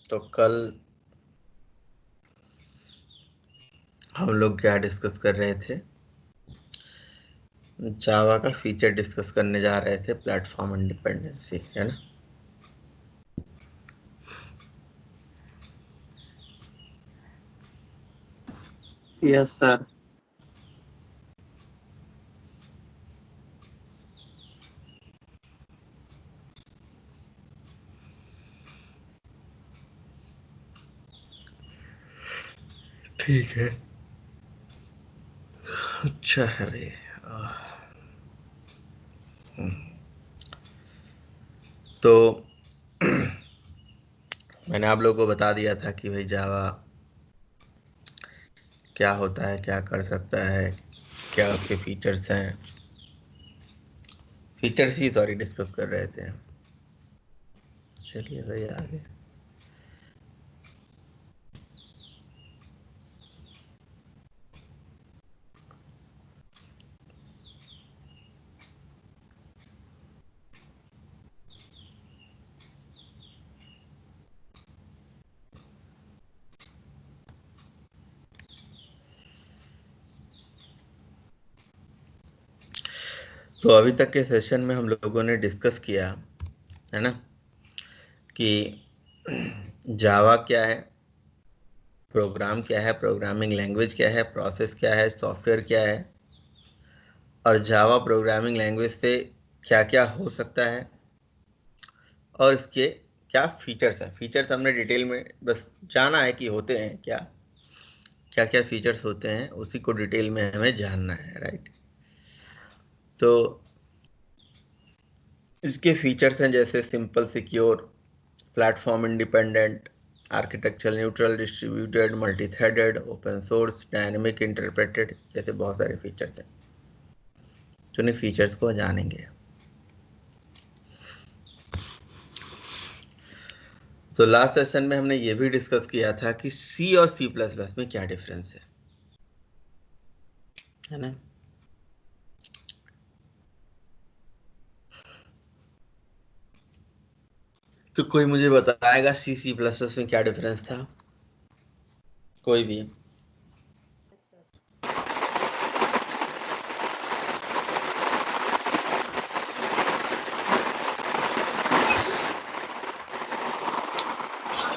तो कल हम लोग क्या डिस्कस कर रहे थे? जावा का फीचर डिस्कस करने जा रहे थे, प्लेटफॉर्म इंडिपेंडेंसी, है ना? Yes sir. ठीक है, अच्छा है भाई। तो मैंने आप लोगों को बता दिया था कि भाई जावा क्या होता है, क्या कर सकता है, क्या उसके फीचर्स हैं। फीचर्स ही सॉरी डिस्कस कर रहे थे। चलिए भाई आगे। तो अभी तक के सेशन में हम लोगों ने डिस्कस किया है ना कि जावा क्या है, प्रोग्राम क्या है, प्रोग्रामिंग लैंग्वेज क्या है, प्रोसेस क्या है, सॉफ्टवेयर क्या है, और जावा प्रोग्रामिंग लैंग्वेज से क्या क्या हो सकता है, और इसके क्या फीचर्स हैं। फीचर्स हमने डिटेल में बस जाना है कि होते हैं क्या, क्या क्या फीचर्स होते हैं, उसी को डिटेल में हमें जानना है, राइट? तो इसके फीचर्स हैं जैसे simple, secure, platform independent, architectural neutral, distributed, multi threaded, open source, dynamic interpreted, जैसे बहुत सारे फीचर्स हैं। तो उन्हीं फीचर्स को जानेंगे। तो लास्ट सेशन में हमने ये भी डिस्कस किया था कि सी और सी प्लस प्लस में क्या डिफरेंस है ना? तो कोई मुझे बताएगा सी सी प्लस प्लस में क्या डिफरेंस था? कोई भी?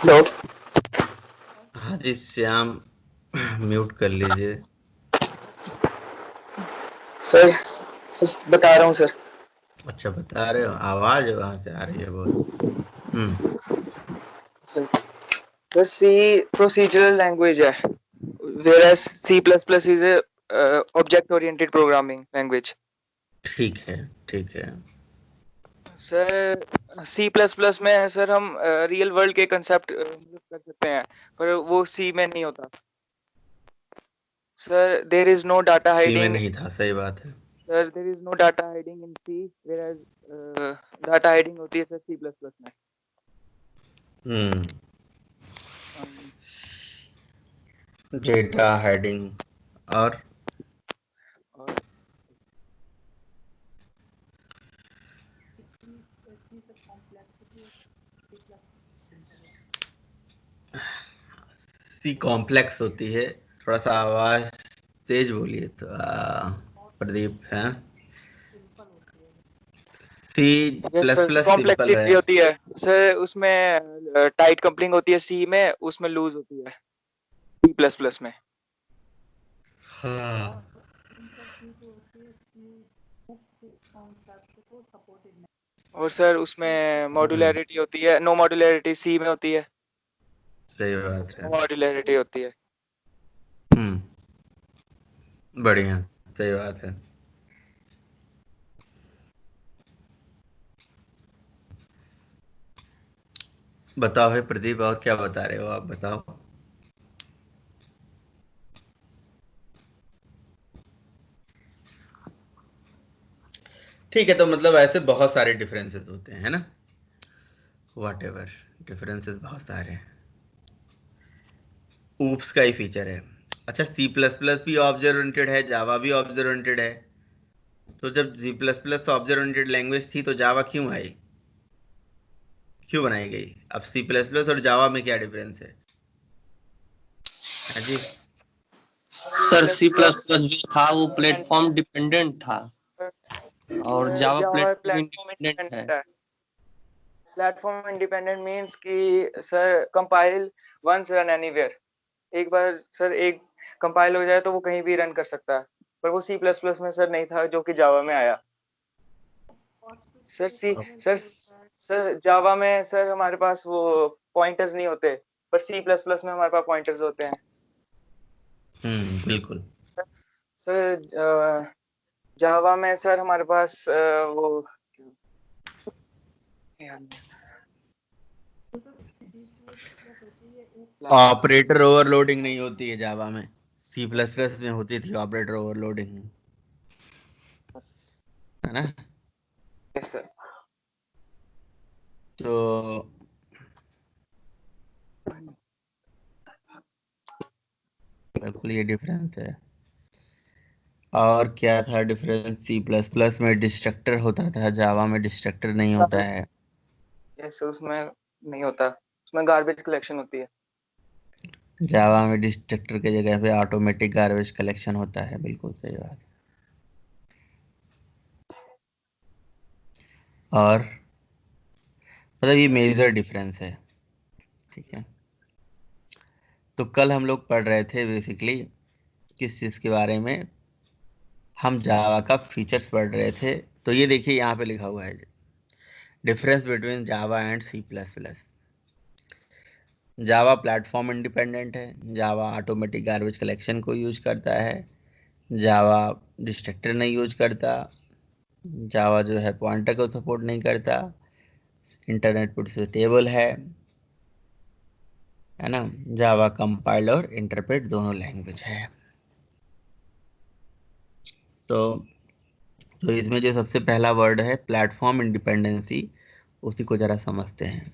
हेलो हाँ जी श्याम, म्यूट कर लीजिए। सर। सर बता रहा हूँ सर। अच्छा बता रहे हो, आवाज वहां से आ रही है बहुत। सर सी प्रोसीजरल लैंग्वेज है, whereas C++ is a object oriented programming language. ठीक है, ठीक है। सर C++ में सर हम रियल वर्ल्ड के कंसेप्ट कर सकते हैं, पर वो सी में नहीं होता। Sir there is no data C में हाइडिंग। नहीं था, सही बात है। Sir there is no data hiding in C, whereas data hiding होती है सर C++ में। हम्म Um, डेटा हेडिंग और और सी कॉम्प्लेक्स होती है। थोड़ा सा आवाज तेज बोलिए तो प्रदीप है। C yes plus sir, plus simple है। कॉम्प्लेक्सिटी होती है सर, उसमें टाइट कपलिंग होती है सी में, उसमें लूज होती है C++ में। हाँ। और सर उसमें हम्म, मॉड्यूलैरिटी होती है, नो मॉड्यूलैरिटी सी में होती है, सही बात नो है। मॉड्यूलैरिटी होती है। बढ़िया, सही बात है। बताओ है प्रदीप, और क्या बता रहे हो आप, बताओ। ठीक है, तो मतलब ऐसे बहुत सारे डिफरेंसेस होते हैं, है ना? वॉट एवर, डिफरेंसेस बहुत सारे हैं। ऊप्स का ही फीचर है। अच्छा, सी प्लस प्लस भी ऑब्जेक्ट ओरिएंटेड है, जावा भी ऑब्जेक्ट ओरिएंटेड है। तो जब C plus plus object oriented language थी तो जावा क्यों आई? क्यों बनाई गई? अब सी प्लस प्लस और जावा में क्या डिफरेंस है? हाँ जी। सर सी प्लस प्लस जो था वो प्लेटफॉर्म डिपेंडेंट था और Java Java platform platform independent है। इंडिपेंडेंट है। प्लेटफॉर्म इंडिपेंडेंट मींस कि sir compile once run anywhere, एक बार सर एक कंपाइल हो जाए तो वो कहीं भी रन कर सकता है, पर वो सी प्लस प्लस में सर नहीं था जो कि जावा में आया। सर जावा में सर हमारे पास वो पॉइंटर्स नहीं होते, पर सी प्लस प्लस में हमारे पास पॉइंटर्स होते हैं। बिल्कुल। सर जावा में सर हमारे पास वो ऑपरेटर ओवरलोडिंग नहीं होती है जावा में, सी प्लस प्लस में होती थी ऑपरेटर ओवरलोडिंग, है ना? Yes sir. तो बिल्कुल ये डिफरेंस है। और क्या था डिफरेंस? सी प्लस प्लस में डिस्ट्रक्टर होता था, जावा में डिस्ट्रक्टर नहीं होता है। यस उसमें नहीं होता, उसमें गार्बेज कलेक्शन होती है। जावा में डिस्ट्रक्टर की जगह पे ऑटोमेटिक गार्बेज कलेक्शन होता है। बिल्कुल सही बात। और मतलब ये मेजर डिफरेंस है, ठीक है। तो कल हम लोग पढ़ रहे थे बेसिकली किस चीज़ के बारे में? हम जावा का फीचर्स पढ़ रहे थे। तो ये देखिए यहाँ पे लिखा हुआ है difference between Java and C plus plus. Java platform independent है, जावा ऑटोमेटिक गार्बेज कलेक्शन को यूज करता है, जावा डिस्ट्रक्टर नहीं यूज करता, जावा जो है पॉइंटर को सपोर्ट नहीं करता, इंटरनेट पुट टेबल है ना? जावा कंपाइल और इंटरप्रेट दोनों लैंग्वेज है। तो इसमें जो सबसे पहला वर्ड है प्लेटफॉर्म इंडिपेंडेंसी, उसी को जरा समझते हैं।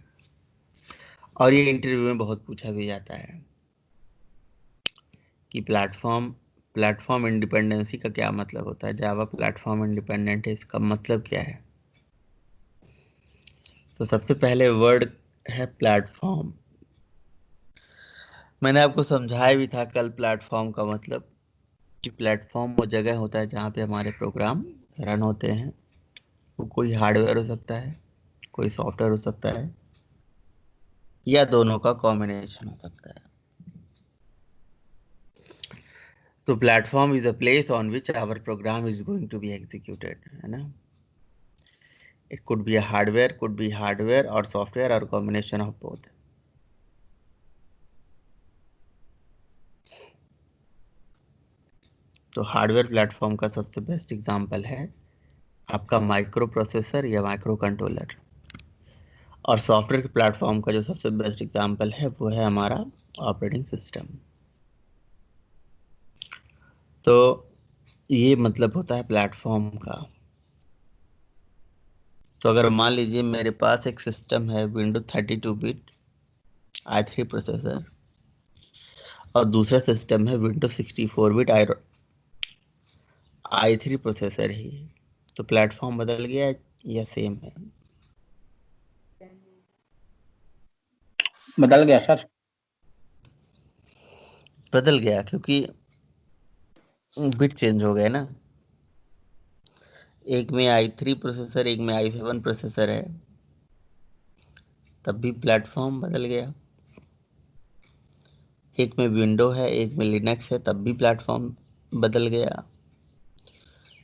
और ये इंटरव्यू में बहुत पूछा भी जाता है कि प्लेटफॉर्म इंडिपेंडेंसी का क्या मतलब होता है? जावा प्लेटफॉर्म इंडिपेंडेंट है, इसका मतलब क्या है? तो सबसे पहले वर्ड है प्लेटफॉर्म। मैंने आपको समझाया भी था कल प्लेटफॉर्म का मतलब, कि प्लेटफॉर्म वो जगह होता है जहाँ पे हमारे प्रोग्राम रन होते हैं। वो कोई हार्डवेयर हो सकता है, कोई सॉफ्टवेयर हो सकता है, या दोनों का कॉम्बिनेशन हो सकता है। तो platform is a place on which our program is going to be executed, है ना? इट कुड बी हार्डवेयर और सॉफ्टवेयर और कॉम्बिनेशन ऑफ बोथ। तो हार्डवेयर प्लेटफॉर्म का सबसे बेस्ट एग्जांपल है आपका माइक्रो प्रोसेसर या माइक्रो कंट्रोलर, और सॉफ्टवेयर प्लेटफॉर्म का जो सबसे बेस्ट एग्जांपल है वो है हमारा ऑपरेटिंग सिस्टम। तो ये मतलब होता है प्लेटफॉर्म का। तो अगर मान लीजिए मेरे पास एक सिस्टम है विंडो 32 बिट i3 प्रोसेसर, और दूसरा सिस्टम है विंडो 64 बिट i3 प्रोसेसर ही, तो प्लेटफॉर्म बदल गया या सेम है? बदल गया सर। बदल गया क्योंकि बिट चेंज हो गए ना। एक में i3 प्रोसेसर, एक में i7 प्रोसेसर है, तब भी प्लेटफॉर्म बदल गया। एक में विंडो है, एक में लिनक्स है, तब भी प्लेटफॉर्म बदल गया।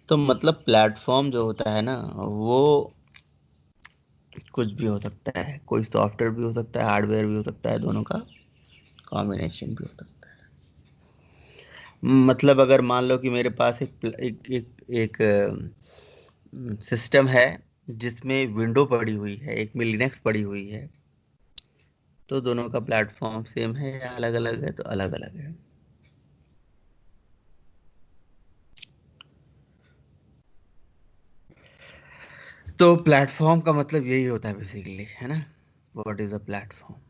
तो मतलब प्लेटफॉर्म जो होता है ना, वो कुछ भी हो सकता है, कोई सॉफ्टवेयर भी हो सकता है, हार्डवेयर भी हो सकता है, दोनों का कॉम्बिनेशन भी हो सकता है। मतलब अगर मान लो कि मेरे पास एक सिस्टम है जिसमें विंडो पड़ी हुई है, एक में लिनक्स पड़ी हुई है, तो दोनों का प्लेटफॉर्म सेम है या अलग अलग है? तो अलग अलग है। तो प्लेटफॉर्म का मतलब यही होता है बेसिकली, है ना? What is a platform?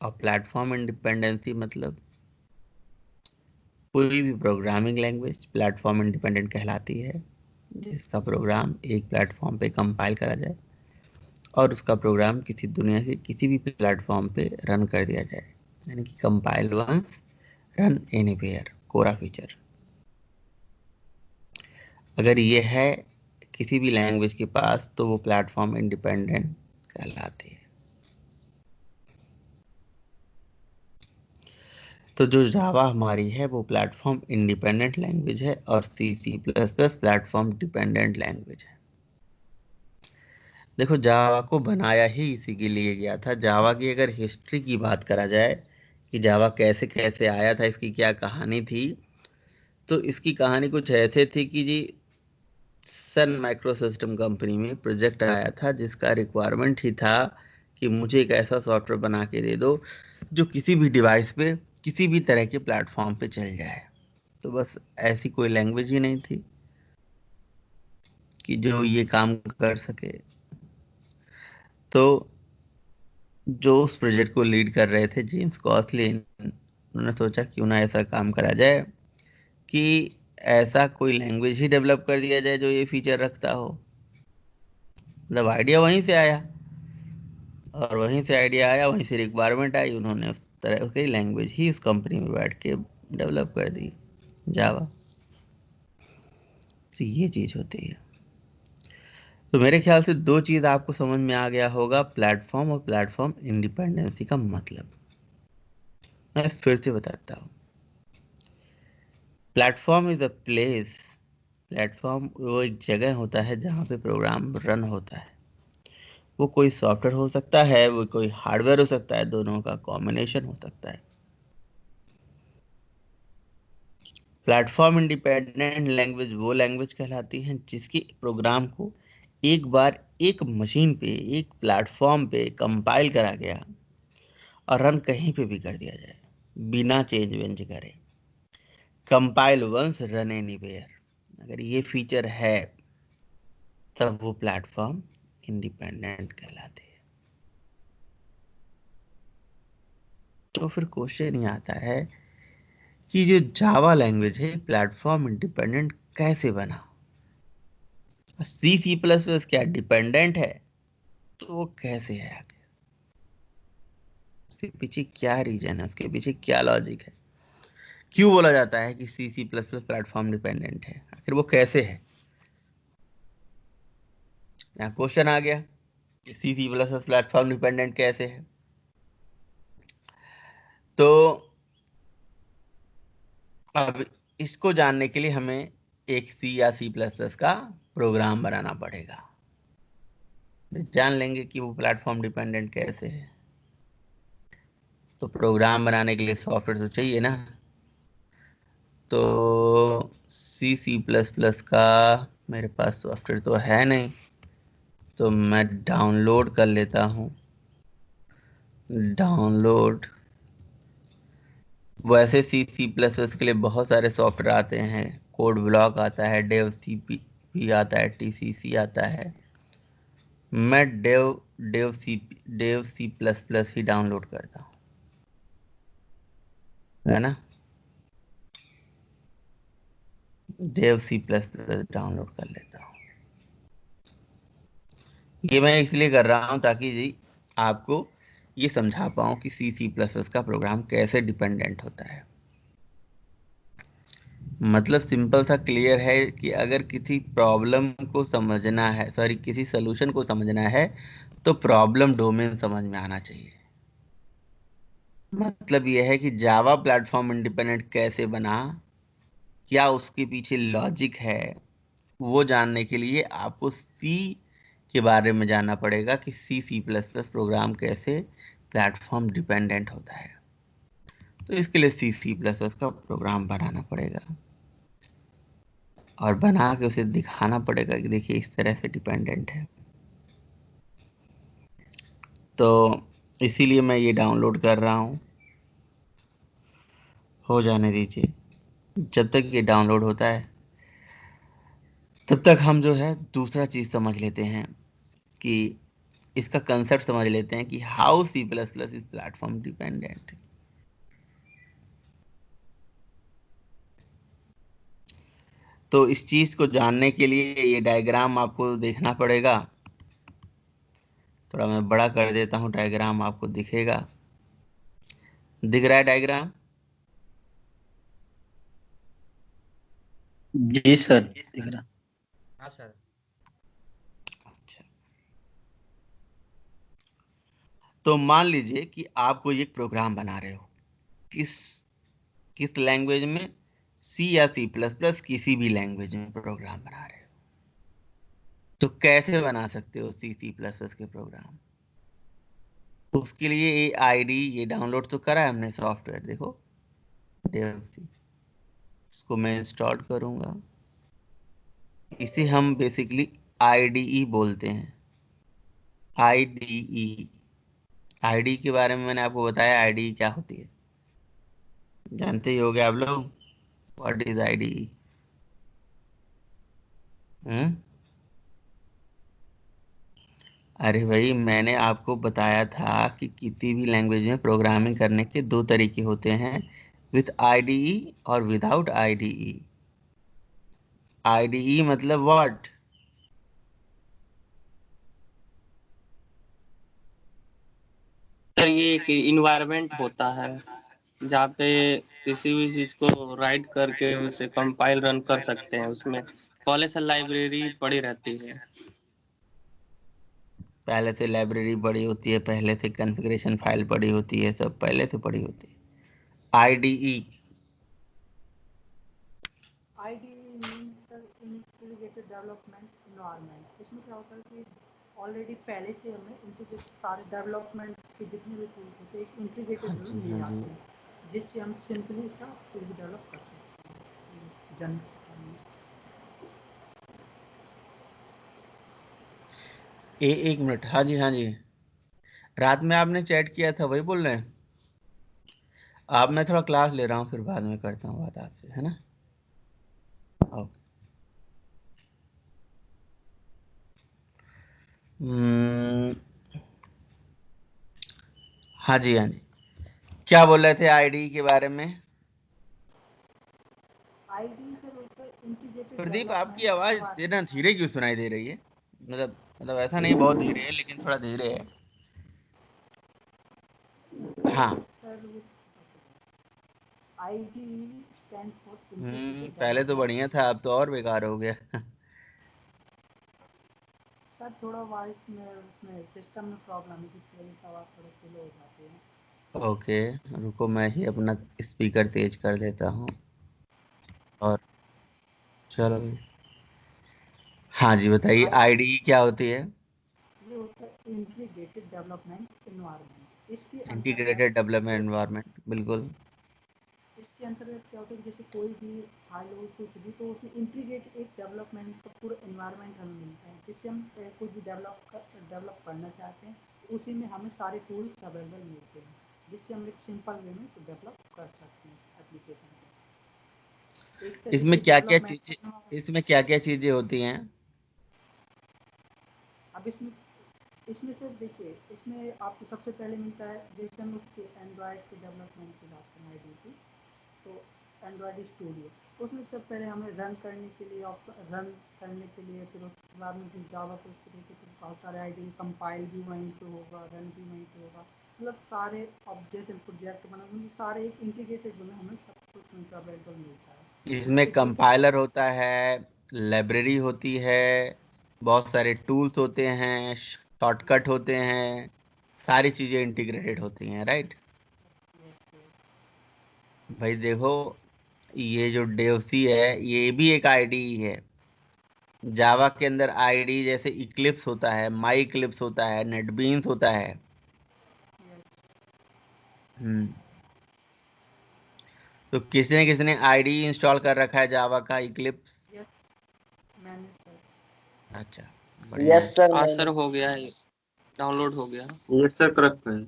और प्लेटफॉर्म इंडिपेंडेंसी मतलब कोई भी प्रोग्रामिंग लैंग्वेज प्लेटफॉर्म इंडिपेंडेंट कहलाती है जिसका प्रोग्राम एक प्लेटफॉर्म पे कंपाइल करा जाए और उसका प्रोग्राम किसी दुनिया के किसी भी प्लेटफॉर्म पे रन कर दिया जाए, यानी कि कंपाइल वंस रन एनीवेयर कोरा फीचर। अगर ये है किसी भी लैंग्वेज के पास तो वो प्लेटफॉर्म इंडिपेंडेंट कहलाती है। तो जो जावा हमारी है वो प्लेटफॉर्म इंडिपेंडेंट लैंग्वेज है और C++ प्लेटफॉर्म डिपेंडेंट लैंग्वेज है। देखो जावा को बनाया ही इसी के लिए गया था। जावा की अगर हिस्ट्री की बात करा जाए कि जावा कैसे कैसे आया था, इसकी क्या कहानी थी, तो इसकी कहानी कुछ ऐसे थी कि जी सन माइक्रोसिस्टम कंपनी में प्रोजेक्ट आया था जिसका रिक्वायरमेंट ही था कि मुझे एक ऐसा सॉफ्टवेयर बना के दे दो जो किसी भी डिवाइस पे किसी भी तरह के प्लेटफॉर्म पे चल जाए। तो बस ऐसी कोई लैंग्वेज ही नहीं थी कि जो ये काम कर सके। तो जो उस प्रोजेक्ट को लीड कर रहे थे जेम्स कॉसलिन, उन्होंने सोचा क्यों ना ऐसा काम करा जाए कि ऐसा कोई लैंग्वेज ही डेवलप कर दिया जाए जो ये फीचर रखता हो। मतलब आइडिया वहीं से आया, और वहीं से आइडिया आया, वहीं से रिक्वायरमेंट आई, उन्होंने उस तरह की लैंग्वेज ही उस कंपनी में बैठ के डेवलप कर दी, जावा। तो ये चीज़ होती है। तो मेरे ख्याल से दो चीज़ आपको समझ में आ गया होगा, प्लेटफॉर्म और प्लेटफॉर्म इंडिपेंडेंसी का मतलब। मैं फिर से बताता हूँ। Platform is a place, platform वो एक जगह होता है जहाँ पे प्रोग्राम रन होता है। वो कोई सॉफ्टवेयर हो सकता है, वो कोई हार्डवेयर हो सकता है, दोनों का कॉम्बिनेशन हो सकता है। प्लेटफॉर्म इंडिपेंडेंट लैंग्वेज वो लैंग्वेज कहलाती है जिसकी प्रोग्राम को एक बार एक मशीन पे एक प्लेटफॉर्म पे कंपाइल करा गया और रन कहीं पे भी कर दिया जाए बिना चेंज वेंज करे। कंपाइल वंस रन एनीवेयर, अगर ये फीचर है तब वो प्लेटफॉर्म इंडिपेंडेंट कहलाते हैं। तो फिर क्वेश्चन ये आता है कि जो जावा लैंग्वेज है प्लेटफॉर्म इंडिपेंडेंट कैसे बना? C++ क्या डिपेंडेंट है? तो वो कैसे है आगे? उसके पीछे क्या रीजन है, उसके पीछे क्या लॉजिक है? क्यों बोला जाता है कि C++ प्लेटफॉर्म डिपेंडेंट है? आखिर वो कैसे है? यहाँ क्वेश्चन आ गया कि C++ प्लेटफॉर्म डिपेंडेंट कैसे है। तो अब इसको जानने के लिए हमें एक C या C++ का प्रोग्राम बनाना पड़ेगा। जान लेंगे कि वो प्लेटफॉर्म डिपेंडेंट कैसे है। तो प्रोग्राम बनाने के लिए सॉफ्टवेयर तो चाहिए ना। तो C++ का मेरे पास सॉफ्टवेयर तो है नहीं, तो मैं डाउनलोड कर लेता हूँ। डाउनलोड, वैसे C++ के लिए बहुत सारे सॉफ्टवेयर आते हैं। कोड ब्लॉक आता है, डेव CP आता है, TCC आता है। मैं डेव C++ ही डाउनलोड करता हूँ, है ना। डेव C++ डाउनलोड कर लेता हूँ। ये मैं इसलिए कर रहा हूँ ताकि जी आपको ये समझा पाऊँ कि C++ का प्रोग्राम कैसे डिपेंडेंट होता है। मतलब सिंपल सा क्लियर है कि अगर किसी प्रॉब्लम को समझना है, सॉरी किसी सोल्यूशन को समझना है, तो प्रॉब्लम डोमेन समझ में आना चाहिए। मतलब यह है कि जावा प्लेटफॉर्म इंडिपेंडेंट कैसे बना, क्या उसके पीछे लॉजिक है, वो जानने के लिए आपको सी के बारे में जानना पड़ेगा कि C++ प्रोग्राम कैसे प्लेटफॉर्म डिपेंडेंट होता है। तो इसके लिए C++ का प्रोग्राम बनाना पड़ेगा और बना के उसे दिखाना पड़ेगा कि देखिए इस तरह से डिपेंडेंट है। तो इसीलिए मैं ये डाउनलोड कर रहा हूँ, हो जाने दीजिए। जब तक ये डाउनलोड होता है तब तक हम जो है दूसरा चीज़ समझ लेते हैं कि इसका कंसेप्ट समझ लेते हैं कि how C++ is platform dependent. तो इस चीज़ को जानने के लिए ये डायग्राम आपको देखना पड़ेगा। थोड़ा मैं बड़ा कर देता हूँ, डायग्राम आपको दिखेगा। दिख रहा है डायग्राम? जी सर दिख रहा। हाँ सर। अच्छा, तो मान लीजिए कि आपको एक प्रोग्राम बना रहे हो, किस किस लैंग्वेज में? सी या सी प्लस प्लस, किसी भी लैंग्वेज में प्रोग्राम बना रहे हो। तो कैसे बना सकते हो सी सी प्लस प्लस के प्रोग्राम? उसके लिए ये आईडी ये डाउनलोड तो करा है हमने सॉफ्टवेयर, देखो डेवसी। इसको मैं इंस्टॉल करूंगा। इसे हम बेसिकली आईडीई बोलते हैं, आईडीई। आईडी के बारे में मैंने आपको बताया, आईडी क्या होती है जानते ही होगे आप लोग। What is ID? अरे भाई, मैंने आपको बताया था कि किसी भी लैंग्वेज में प्रोग्रामिंग करने के दो तरीके होते हैं, विथ आईडीई और विदाउट आईडीई। आईडीई मतलब व्हाट? सर ये एक इन्वायरमेंट होता है जहाँ पे किसी भी चीज को राइट करके उसे कंपाइल रन कर सकते हैं। उसमें पहले से लाइब्रेरी पड़ी रहती है। पहले से लाइब्रेरी बड़ी होती है, पहले से कॉन्फ़िगरेशन फाइल बड़ी होती है, सब पहले से बड़ी होती है। IDE ID means sir integrated development environment. इसमें क्या होता है कि ऑलरेडी पहले से हमें इंटीग्रेटेड सारे डेवलपमेंट के जितने भी टूल्स होते हैं एक इंटीग्रेटेड में मिल जाते हैं, जिससे हम सिंपली सा फिर भी डेवलप कर सकते हैं जन। एक मिनट, हाँ जी हाँ जी। रात में आपने चैट किया था, वही बोल रहे हैं आप? मैं थोड़ा क्लास ले रहा हूँ, फिर बाद में करता हूँ बात आपसे, है ना? ओके। हाँ जी हाँ जी, क्या बोल रहे थे आईडी के बारे में? आईडी सर होता है इंटीग्रेटेड प्रदीप, आपकी डेवलपमेंट आवाज इन्वायरमेंट। इतना धीरे क्यों सुनाई दे रही है? मतलब ऐसा नहीं बहुत धीरे है, लेकिन थोड़ा धीरे है। हाँ। Sir ID stand for integrated पहले तो डेवलपमेंट। बढ़िया था, अब तो और बेकार हो गया। सर थोड़ा वॉइस में उसमें सिस्टम में प्रॉब्लम है, जिसकी वजह से आवाज़ थोड़ा स्लो हो जाती है। ओके, रुको मैं ही अपना स्पीकर तेज कर देता हूँ। और चलो, हाँ जी बताइए, आईडी क्या होती है? ये होता है इंटीग्रेटेड डेवलपमेंट इन्वायरमेंट। इसके इंटीग्रेटेड अंतर्गत डेवलपमेंट एनवायरनमेंट, बिल्कुल। इसके अंतर्गत क्या होता है कि जैसे कोई भी फाइल हो कुछ भी, तो उसमें इंटीग्रेट एक डेवलपमेंट का पूरा इन्वायरमेंट हमें मिलता है, जिससे हम कुछ भी डेवलप करना चाहते हैं, तो उसी में हमें सारे टूल्स अवेलेबल मिलते हैं, जिससे हम एक सिंपल वे में डेवलप कर सकते हैं एप्लीकेशन को। एक इसमें तरीके क्या क्या डेवलपमेंट चीजें करना। इसमें क्या क्या चीजें होती हैं? अब इसमें इसमें से देखिए, इसमें आपको सबसे पहले मिलता है, जैसे हम उसके एंड्रॉयड के डेवलपमेंट की बात करें आईडी की, तो एंड्रॉयड स्टूडियो, उसमें सब पहले हमें रन करने के लिए फिर उसके बाद में जिस जावा पे उसको देखे तो बहुत सारे आईडी कंपाइल भी वहीं पे होगा, रन भी वहीं पे होगा, मतलब सारे अब जैसे प्रोजेक्ट बना मुझे सारे एक इंटीग्रेटेड में हमें सब कुछ उनका अवेलेबल मिलता है। इसमें तो जो कंपाइलर होता है, लाइब्रेरी होती है, बहुत सारे टूल्स होते हैं, शॉर्टकट होते हैं, सारी चीजें इंटीग्रेटेड होती हैं, राइट? भाई देखो, ये जो डेवसी है ये भी एक आईडी है। जावा के अंदर आईडी जैसे इक्लिप्स होता है, माई इक्लिप्स होता है, नेटबीन्स होता है। हम्म। तो किसने आईडी इंस्टॉल कर रखा है जावा का, इक्लिप्स? यस मैंने सर। अच्छा, बढ़िया है। यस सर, हाँ मैंने। सर हो गया है, डाउनलोड हो गया। ये सर करेक्ट है।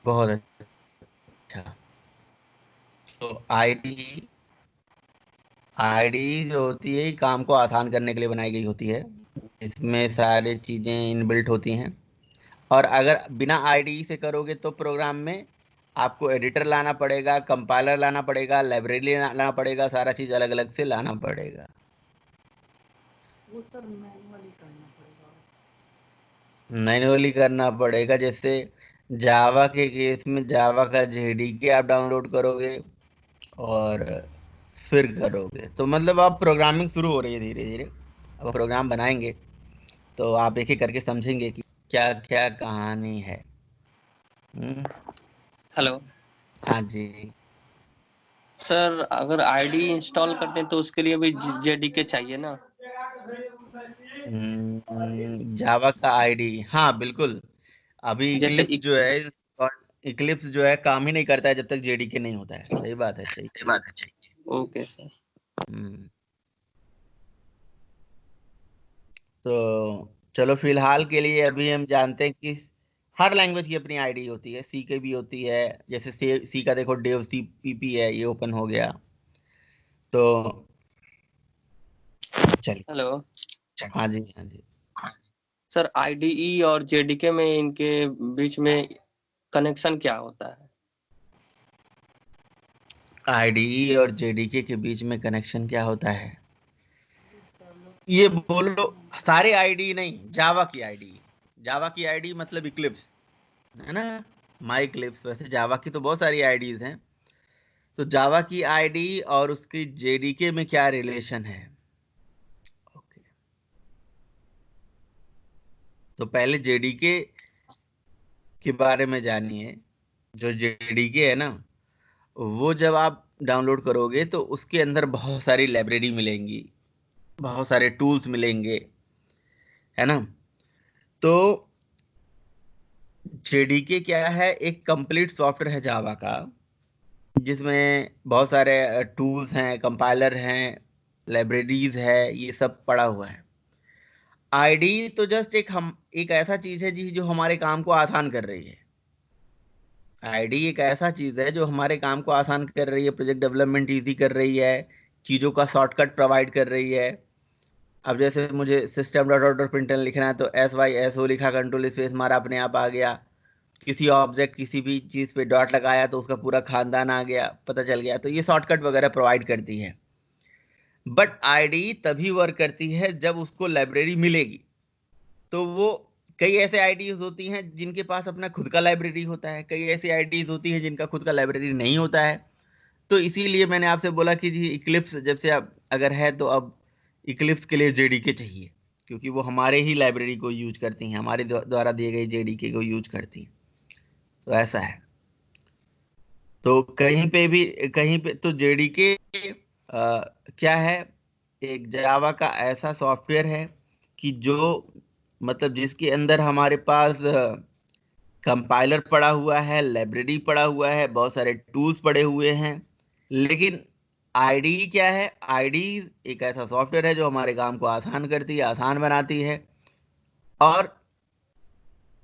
बहुत अच्छा। तो आईडी आईडी जो होती है, ये काम को आसान करने के लिए बनाई गई होती है। इसमें सारी चीजें इनबिल्ट होती हैं। और अगर बिना आईडी से करोगे तो प्रोग्राम में आपको एडिटर लाना पड़ेगा, कंपाइलर लाना पड़ेगा, लाइब्रेरी लाना पड़ेगा, सारा चीज अलग अलग से लाना पड़ेगा। वो सर मैनुअली करना पड़ेगा। मैन्युअली करना पड़ेगा। जैसे जावा के केस में जावा का जेडीके आप डाउनलोड करोगे और फिर करोगे, तो मतलब आप प्रोग्रामिंग शुरू हो रही है धीरे धीरे। अब प्रोग्राम बनाएंगे तो आप एक एक करके समझेंगे कि क्या क्या कहानी है। हेलो हाँ जी। सर, अगर आईडी इंस्टॉल करते हैं तो उसके लिए भी जेडीके चाहिए ना? जावा का आईडी, हाँ बिल्कुल। अभी जैसे इक्लिप्स जो है, इक्लिप्स जो है काम ही नहीं करता है जब तक जेडीके नहीं होता है। सही बात है, चाहिए। Okay sir. हम्म, तो चलो फिलहाल के लिए अभी हम जानते हैं कि हर लैंग्वेज की अपनी आईडी होती है। सी की भी होती है। जैसे सी का देखो डेव सी पीपी है, ये ओपन हो गया। तो चलिए। हेलो हाँ जी, हाँ जी। सर, आईडीई और जेडीके में इनके बीच में कनेक्शन क्या होता है? आईडीई और जेडीके के बीच में कनेक्शन क्या होता है, ये बोलो। सारे आईडी नहीं, जावा की आईडी। जावा की आईडी मतलब इक्लिप्स, है ना। माई इक्लिप्स। वैसे जावा की तो बहुत सारी आईडीज हैं। तो जावा की आईडी और उसकी जेडीके में क्या रिलेशन है। ओके, तो पहले जेडीके के बारे में जानिए। जो जेडीके है ना, वो जब आप डाउनलोड करोगे तो उसके अंदर बहुत सारी लाइब्रेरी मिलेंगी, बहुत सारे टूल्स मिलेंगे, है ना। तो जेडीके क्या है, एक कंप्लीट सॉफ्टवेयर है जावा का, जिसमें बहुत सारे टूल्स हैं, कंपाइलर हैं, लाइब्रेरीज है, ये सब पड़ा हुआ है। आईडी तो जस्ट एक ऐसा चीज है जी जो हमारे काम को आसान कर रही है। आईडी एक ऐसा चीज है जो हमारे काम को आसान कर रही है, प्रोजेक्ट डेवलपमेंट इजी कर रही है, चीजों का शॉर्टकट प्रोवाइड कर रही है। अब जैसे मुझे सिस्टम डॉट आउट प्रिंटल लिखना है तो SYSO लिखा, कंट्रोल स्पेस मारा, अपने आप आ गया। किसी ऑब्जेक्ट किसी भी चीज पे डॉट लगाया तो उसका पूरा खानदान आ गया, पता चल गया। तो ये शॉर्टकट वगैरह प्रोवाइड करती है। बट आईडी तभी वर्क करती है जब उसको लाइब्रेरी मिलेगी। तो वो कई ऐसे आईडीज होती हैं जिनके पास अपना खुद का लाइब्रेरी होता है, कई ऐसी आईडीज होती हैं जिनका खुद का लाइब्रेरी नहीं होता है। तो इसीलिए मैंने आपसे बोला कि जी इक्लिप्स जब से अब अगर है तो अब इक्लिप्स के लिए जेडीके चाहिए, क्योंकि वो हमारे ही लाइब्रेरी को यूज करती हैं, हमारे द्वारा दिए गए जेडीके को यूज करती हैं। तो ऐसा है। तो कहीं पे तो जेडीके क्या है, एक जावा का ऐसा सॉफ्टवेयर है कि जो मतलब जिसके अंदर हमारे पास कंपाइलर पड़ा हुआ है, लाइब्रेरी पड़ा हुआ है, बहुत सारे टूल्स पड़े हुए हैं। लेकिन आईडी क्या है, आईडी एक ऐसा सॉफ्टवेयर है जो हमारे काम को आसान करती है, आसान बनाती है। और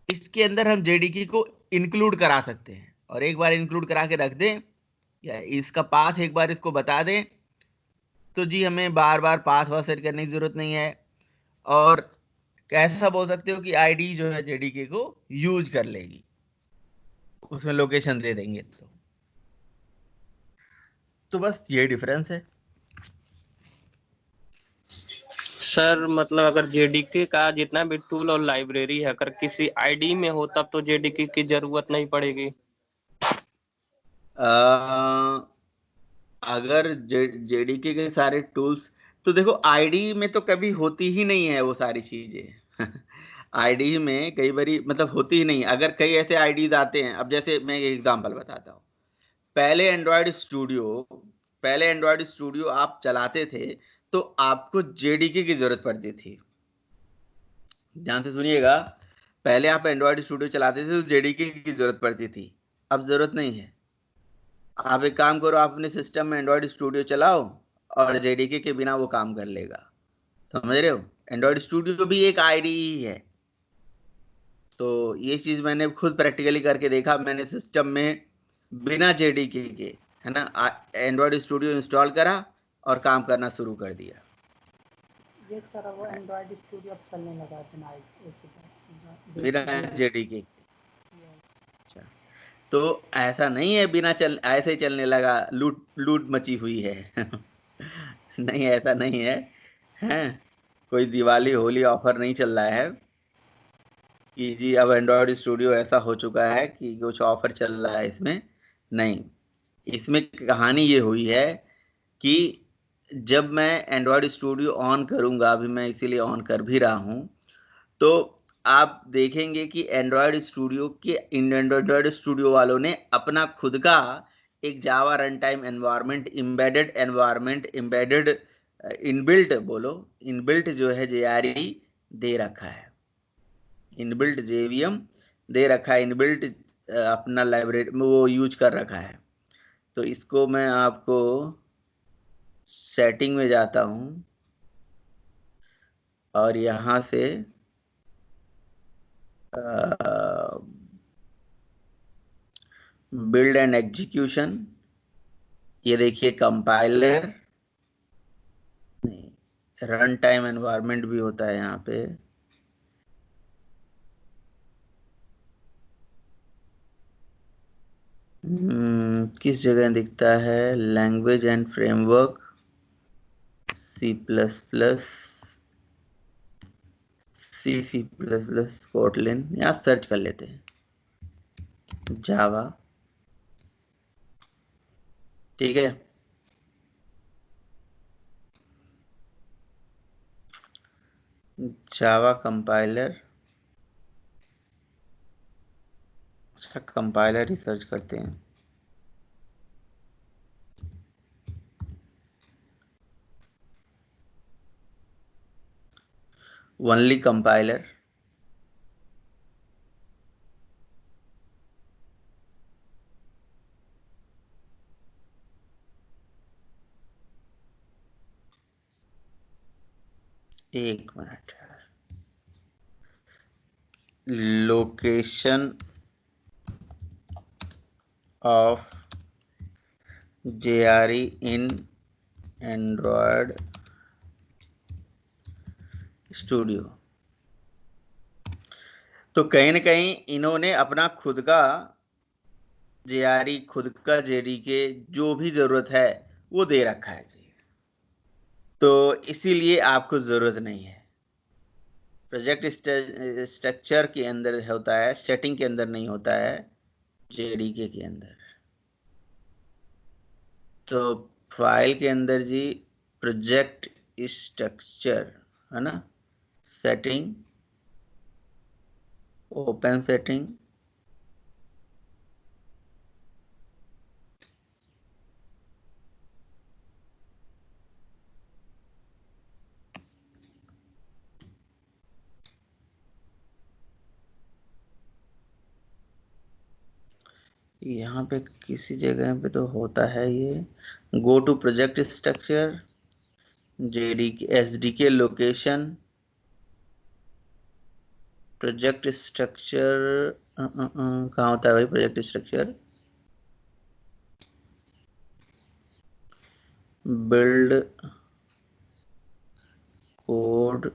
इसके अंदर हम जेडीके को इंक्लूड करा सकते हैं, और एक बार इंक्लूड करा के रख दें या इसका पाथ एक बार इसको बता दें तो जी हमें बार बार पासवर्ड सेट करने की जरूरत नहीं है। और ऐसा बोल सकते हो कि आईडी जो है जेडीके को यूज कर लेगी, उसमें लोकेशन दे देंगे। तो बस ये डिफरेंस है। सर, मतलब अगर जेडीके का जितना भी टूल और लाइब्रेरी है अगर किसी आईडी में हो तब तो जेडीके की जरूरत नहीं पड़ेगी। अगर जेडीके के सारे टूल्स, तो देखो आईडी में तो कभी होती ही नहीं है वो सारी चीजें। आईडी में कई बारी मतलब होती ही नहीं। अगर कई ऐसे आईडीज आते हैं, अब जैसे मैं एक एग्जांपल बताता हूँ। पहले एंड्रॉयड स्टूडियो पहले एंड्रॉयड स्टूडियो आप चलाते थे तो आपको जेडीके की जरूरत पड़ती थी। ध्यान से सुनिएगा। पहले आप एंड्रॉयड स्टूडियो चलाते थे तो जेडीके की जरूरत पड़ती थी। अब जरूरत नहीं है। आप एक काम करो, आप अपने सिस्टम में एंड्रॉयड स्टूडियो चलाओ और जेडीके के बिना वो काम कर लेगा। समझ रहे हो, एंड्रॉयड स्टूडियो भी एक आईडी ही है। तो ये चीज मैंने खुद प्रैक्टिकली करके देखा। मैंने सिस्टम में बिना जेडीके के, है ना, एंड्रॉयड स्टूडियो इंस्टॉल करा और काम करना शुरू कर दिया ये सर वो एंड्रॉयड स्टूडियो अब चलने लगा है बिना बिना बेसिक। जेडीके के। अच्छा, तो ऐसा नहीं है बिना चल ऐसे ही चलने लगा, लूट लूट मची हुई है। नहीं, ऐसा नहीं है। हैं, कोई दिवाली होली ऑफर नहीं चल रहा है कि जी अब एंड्रॉयड स्टूडियो ऐसा हो चुका है कि कुछ ऑफर चल रहा है इसमें। नहीं, इसमें कहानी ये हुई है कि जब मैं एंड्रॉयड स्टूडियो ऑन करूंगा, अभी मैं इसीलिए ऑन कर भी रहा हूं, तो आप देखेंगे कि एंड्रॉयड स्टूडियो वालों ने अपना खुद का एक Java runtime environment, embedded inbuilt बोलो, इनबिल्ट जो है जेआरई दे रखा है, इनबिल्ट जेवीएम दे रखा है, इनबिल्ट अपना लाइब्रेरी में वो यूज कर रखा है। तो इसको मैं आपको सेटिंग में जाता हूं और यहां से बिल्ड एंड एग्जीक्यूशन, ये देखिए कंपाइलर, रन टाइम एनवायरनमेंट भी होता है यहाँ पे। किस जगह दिखता है? Language and framework, C++, C++, Kotlin, यहाँ सर्च कर लेते हैं जावा, ठीक है। जावा कंपाइलर, अच्छा कंपाइलर ही सर्च करते हैं। ओनली कंपाइलर, एक minute, location of JRE in Android studio. तो कहीं ना कहीं इन्होंने अपना खुद का JRE, खुद का JDK जो भी जरूरत है वो दे रखा है जी। तो इसीलिए आपको जरूरत नहीं है, प्रोजेक्ट स्ट्रक्चर के अंदर होता है, सेटिंग के अंदर नहीं होता है, JDK के अंदर। तो फाइल के अंदर जी प्रोजेक्ट स्ट्रक्चर है ना, सेटिंग, ओपन सेटिंग, यहाँ पे किसी जगह पे तो होता है ये, go to project structure, JDK, SDK location, project structure कहाँ होता है भाई project structure? Build code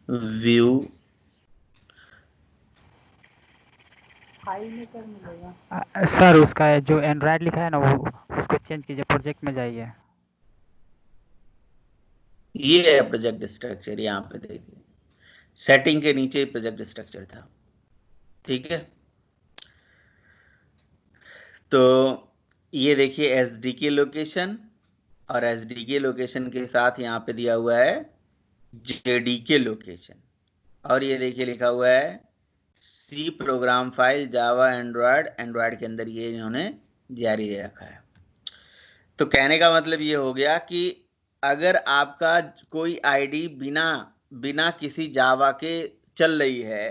view, file में कर मिलेगा सर, उसका जो एंड्रॉयड लिखा है ना वो उसको चेंज कीजिए, प्रोजेक्ट में जाइए। ये है प्रोजेक्ट स्ट्रक्चर, यहाँ पे देखिए सेटिंग के नीचे प्रोजेक्ट स्ट्रक्चर था, ठीक है। तो ये देखिए SDK लोकेशन, और SDK लोकेशन के साथ यहाँ पे दिया हुआ है JDK लोकेशन, और ये देखिए लिखा हुआ है C प्रोग्राम फाइल जावा एंड्रॉयड के अंदर ये इन्होंने जारी दे रखा है। तो कहने का मतलब ये हो गया कि अगर आपका कोई आईडी बिना किसी जावा के चल रही है,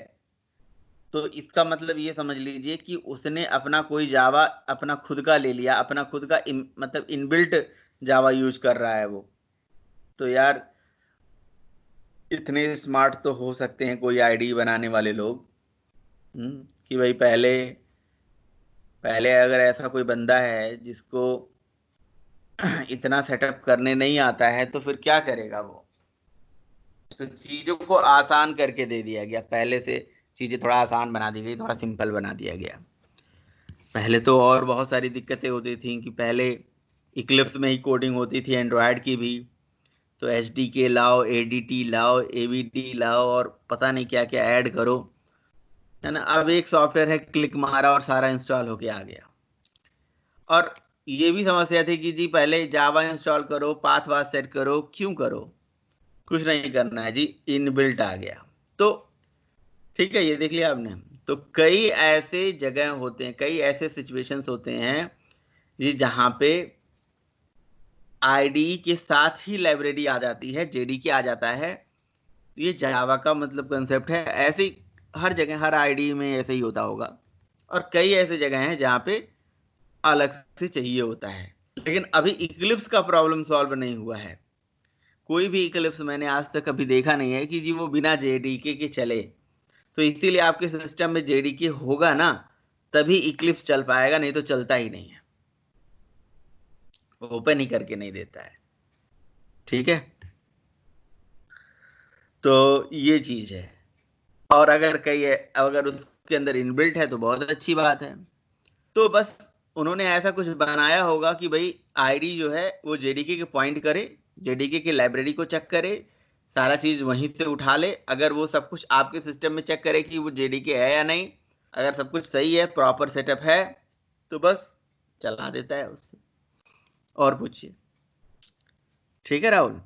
तो इसका मतलब ये समझ लीजिए कि उसने अपना कोई जावा अपना खुद का ले लिया, अपना खुद का मतलब इनबिल्ट जावा यूज कर रहा है वो। तो यार इतने स्मार्ट तो हो सकते हैं कोई आईडी बनाने वाले लोग, कि भाई पहले अगर ऐसा कोई बंदा है जिसको इतना सेटअप करने नहीं आता है तो फिर क्या करेगा वो। तो चीजों को आसान करके दे दिया गया, पहले से चीजें थोड़ा आसान बना दी गई, थोड़ा सिंपल बना दिया गया। पहले तो और बहुत सारी दिक्कतें होती थी कि पहले इक्लिप्स में ही कोडिंग होती थी एंड्रॉयड की भी, तो SDK लाओ, ADT लाओ, AVD लाओ और पता नहीं क्या क्या ऐड करो, है ना। अब एक सॉफ्टवेयर है, क्लिक मारा और सारा इंस्टॉल होके आ गया। और ये भी समस्या थी कि जी पहले जावा इंस्टॉल करो, पाथ वाथ सेट करो, क्यों करो, कुछ नहीं करना है जी, इनबिल्ट आ गया। तो ठीक है, ये देख लिया आपने। तो कई ऐसे जगह होते हैं, कई ऐसे सिचुएशंस होते हैं जी जहां पे आईडी के साथ ही लाइब्रेरी आ जाती है, जेडीके आ जाता है। ये जावा का मतलब कंसेप्ट है। ऐसे ही हर जगह, हर आईडी में ऐसे ही होता होगा। और कई ऐसे जगह हैं जहां पे अलग से चाहिए होता है। लेकिन अभी इक्लिप्स का प्रॉब्लम सॉल्व नहीं हुआ है। कोई भी इक्लिप्स मैंने आज तक कभी देखा नहीं है कि जी वो बिना जेडीके के चले। तो इसीलिए आपके सिस्टम में जेडीके होगा ना, तभी इक्लिप्स चल पाएगा, नहीं तो चलता ही नहीं है, ओपन ही करके नहीं देता है। ठीक है, तो ये चीज है। और अगर उसके अंदर इनबिल्ट है तो बहुत अच्छी बात है। तो बस उन्होंने ऐसा कुछ बनाया होगा कि भाई आईडी जो है वो जेडीके के पॉइंट करे, जेडीके की लाइब्रेरी को चेक करे, सारा चीज वहीं से उठा ले। अगर वो सब कुछ आपके सिस्टम में चेक करे कि वो जेडीके है या नहीं, अगर सब कुछ सही है, प्रॉपर सेटअप है, तो बस चला देता है उससे। और पूछिए। ठीक है राहुल?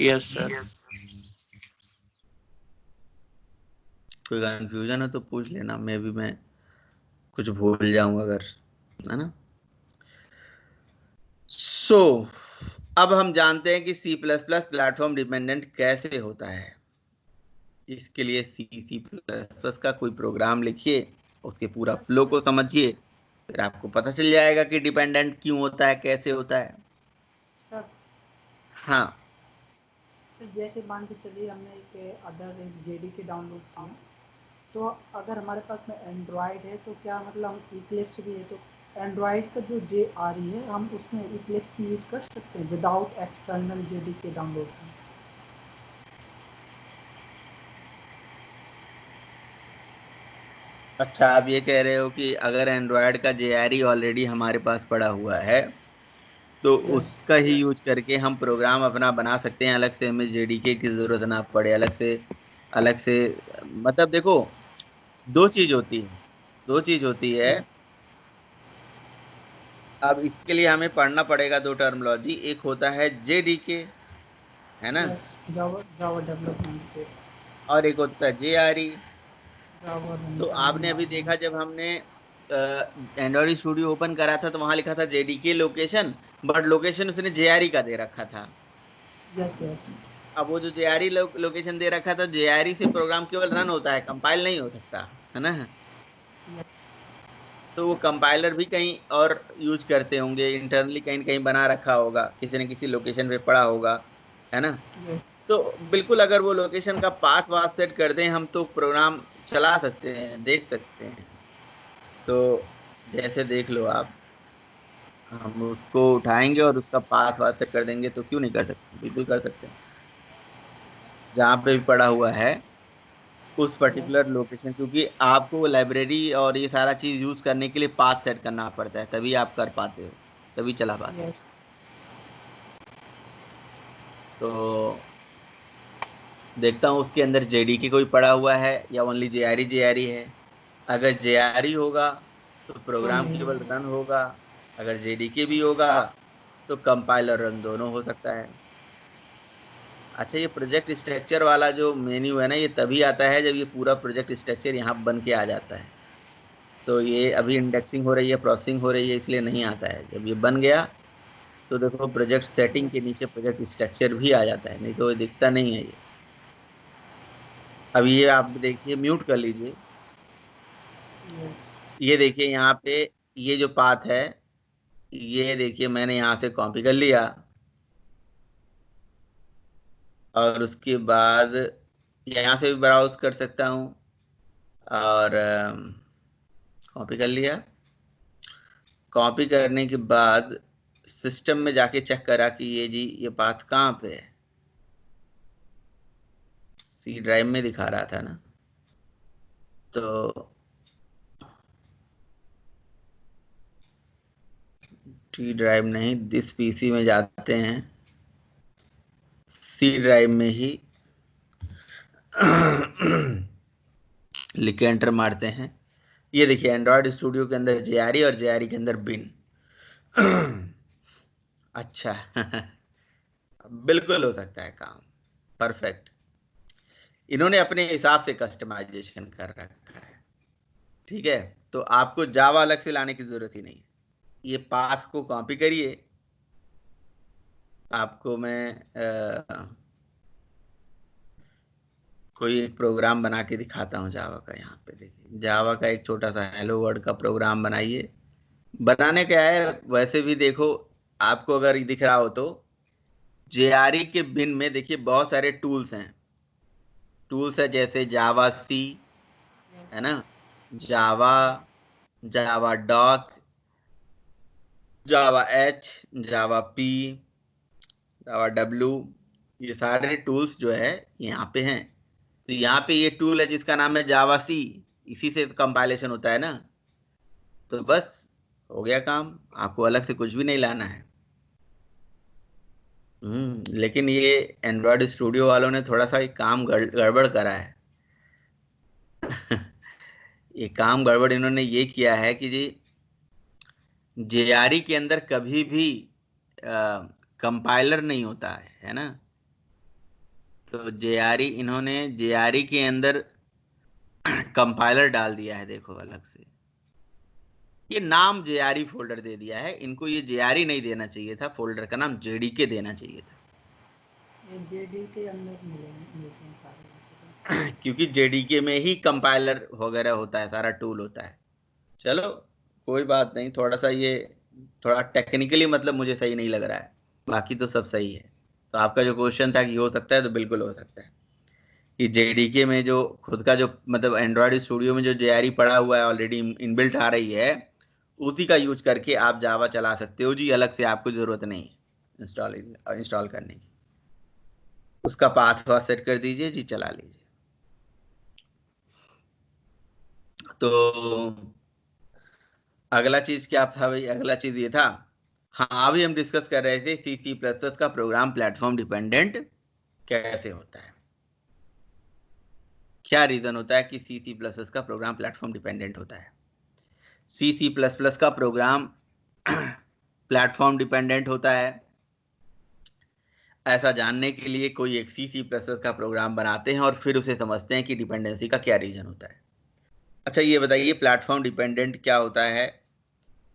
Yes sir. कोई कंफ्यूजन है तो पूछ लेना, मैं कुछ भूल जाऊं अगर, है ना। सो अब हम जानते हैं कि C++ प्लेटफॉर्म डिपेंडेंट कैसे होता है। इसके लिए C++ का कोई प्रोग्राम लिखिए, उसके पूरा फ्लो को समझिए, फिर आपको पता चल जाएगा कि डिपेंडेंट क्यों होता है, कैसे होता है। सर हाँ, सर जैसे मान के चलिए हमने एक अदर एक जेडीके डाउनलोड किया, तो अगर हमारे पास में एंड्रॉयड है तो क्या मतलब हम इक्लिप्स भी है तो एंड्रॉयड का जो JRE है हम उसमें इक्लिप्स भी यूज कर सकते हैं विदाउट एक्सटर्नल जेडीके डाउनलोड करने? अच्छा, आप ये कह रहे हो कि अगर एंड्रॉयड का JRE ऑलरेडी हमारे पास पड़ा हुआ है तो यस उसका ही यूज करके हम प्रोग्राम अपना बना सकते हैं, अलग से हमें जेडीके की जरूरत ना पड़े, अलग से। मतलब देखो, दो चीज होती है, दो चीज होती है। यस अब इसके लिए हमें पढ़ना पड़ेगा दो टर्मिनोलॉजी, एक होता है जेडीके, है ना, यस जावा जावा डेवलपमेंट के और एक होता है JRE। जावा तो रनटाइम आपने अभी देखा एनवायरनमेंट। जब हमने एंड्रॉइड स्टूडियो ओपन करा था तो वहां लिखा था JDK लोकेशन, बट लोकेशन उसने JRE का दे रखा था। यस यस अब वो जो JRE लोकेशन दे रखा था, JRE से प्रोग्राम केवल रन होता है, कंपाइल नहीं हो सकता, है ना। यस तो वो कंपाइलर भी कहीं और यूज करते होंगे, इंटरनली कहीं न कहीं बना रखा होगा, किसी न किसी लोकेशन पे पड़ा होगा, है ना। यस तो बिल्कुल अगर वो लोकेशन का पाथ वाथ सेट कर दें हम, तो प्रोग्राम चला सकते हैं, देख सकते हैं। तो जैसे देख लो आप, हम उसको उठाएंगे और उसका पाथ वाथ सेट कर देंगे, तो क्यों नहीं कर सकते, बिल्कुल कर सकते हैं। जहाँ पे भी पड़ा हुआ है उस पर्टिकुलर यस लोकेशन, क्योंकि आपको वो लाइब्रेरी और ये सारा चीज यूज करने के लिए पाथ सेट करना पड़ता है, तभी आप कर पाते हो, तभी चला पाते हो। यस तो देखता हूँ उसके अंदर जेडीके कोई पड़ा हुआ है या ओनली जेआरई है। अगर जेआरई होगा तो तो प्रोग्राम नहीं केवल होगा। रन होगा, अगर जेडीके भी होगा तो कंपाइल और रन दोनों हो सकता है। अच्छा, ये प्रोजेक्ट स्ट्रक्चर वाला जो मेन्यू है ना, ये तभी आता है जब ये पूरा प्रोजेक्ट स्ट्रक्चर यहाँ बन के आ जाता है। तो ये अभी इंडेक्सिंग हो रही है, प्रोसेसिंग हो रही है, इसलिए नहीं आता है। जब ये बन गया तो देखो प्रोजेक्ट सेटिंग के नीचे प्रोजेक्ट स्ट्रक्चर भी आ जाता है, नहीं तो ये दिखता नहीं है ये। अब ये आप देखिए, म्यूट कर लीजिए। यस ये देखिए यहाँ पे, ये जो पाथ है, ये देखिए मैंने यहाँ से कॉपी कर लिया और उसके बाद यहाँ से भी ब्राउज कर सकता हूँ, और कॉपी कर लिया। कॉपी करने के बाद सिस्टम में जाके चेक करा कि ये जी ये पाथ कहाँ पे है। C ड्राइव में दिखा रहा था ना, तो टी ड्राइव नहीं, दिस पीसी में जाते हैं, सी ड्राइव में ही लिख के एंटर मारते हैं। ये देखिए एंड्रॉयड स्टूडियो के अंदर जेआरई और जेआरई के अंदर बिन। अच्छा बिल्कुल हो सकता है काम, परफेक्ट। इन्होंने अपने हिसाब से कस्टमाइजेशन कर रखा है, ठीक है। तो आपको जावा अलग से लाने की जरूरत ही नहीं है। ये पाथ को कॉपी करिए। आपको मैं कोई एक प्रोग्राम बना के दिखाता हूँ जावा का। यहाँ पे देखिए जावा का एक छोटा सा हेलो वर्ल्ड का प्रोग्राम बनाइए। बनाने क्या है, वैसे भी देखो, आपको अगर दिख रहा हो तो जेआरई के बिन में देखिए बहुत सारे टूल्स हैं। टूल्स है जैसे जावा सी, है ना, जावा, जावा डॉक, जावा एच, जावा पी, जावा डब्ल्यू, ये सारे टूल्स जो है यहाँ पे हैं। तो यहाँ पे ये टूल है जिसका नाम है जावा सी, इसी से कंपाइलेशन होता है ना। तो बस हो गया काम, आपको अलग से कुछ भी नहीं लाना है। लेकिन ये एंड्रॉयड स्टूडियो वालों ने थोड़ा सा एक काम गड़बड़ करा है। ये काम गड़बड़ इन्होंने ये किया है कि जी जेआरई के अंदर कभी भी कंपाइलर नहीं होता है ना। तो जेआरई, इन्होंने जेआरई के अंदर कंपाइलर डाल दिया है, देखो अलग से। ये नाम जेआरई फोल्डर दे दिया है इनको। ये जेआरई नहीं देना चाहिए था, फोल्डर का नाम जेडीके देना चाहिए था। ये जेडी के अंदर मिलते हैं सारे। क्योंकि जेडीके में ही कंपाइलर वगैरह होता है, सारा टूल होता है। चलो कोई बात नहीं, थोड़ा सा ये थोड़ा टेक्निकली मतलब मुझे सही नहीं लग रहा है, बाकी तो सब सही है। तो आपका जो क्वेश्चन था कि हो सकता है, तो बिल्कुल हो सकता है कि जेडीके में जो खुद का जो मतलब एंड्रॉयड स्टूडियो में जो जेआरई पड़ा हुआ है ऑलरेडी इनबिल्ट आ रही है, उसी का यूज करके आप जावा चला सकते हो जी। अलग से आपको जरूरत नहीं है इंस्टॉल करने की। उसका पाथ वाथ सेट कर दीजिए जी, चला लीजिए। तो अगला चीज क्या था भाई? अगला चीज ये था, हाँ अभी हम डिस्कस कर रहे थे सी सी प्लस प्लस का प्रोग्राम प्लेटफॉर्म डिपेंडेंट कैसे होता है। क्या रीजन होता है कि सी सी प्लस प्लस का प्रोग्राम प्लेटफॉर्म डिपेंडेंट होता है? सी सी प्लस प्लस का प्रोग्राम प्लेटफॉर्म डिपेंडेंट होता है, ऐसा जानने के लिए कोई एक सी सी प्लस प्लस का प्रोग्राम बनाते हैं और फिर उसे समझते हैं कि डिपेंडेंसी का क्या रीजन होता है। अच्छा ये बताइए प्लेटफॉर्म डिपेंडेंट क्या होता है?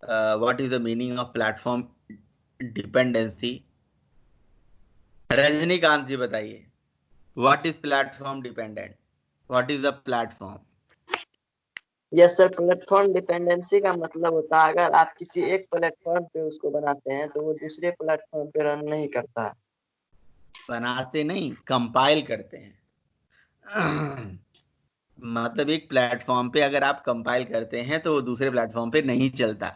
What is the meaning of platform dependency? Rajinikanth ji बताइए, what is platform dependent? What is the platform? Yes sir, platform dependency का मतलब होता है अगर आप किसी एक प्लेटफॉर्म पे उसको बनाते हैं तो वो दूसरे प्लेटफॉर्म पे रन नहीं करता है। बनाते नहीं, कंपाइल करते हैं। मतलब एक प्लेटफॉर्म पे अगर आप कंपाइल करते हैं तो वो दूसरे प्लेटफॉर्म पे नहीं चलता।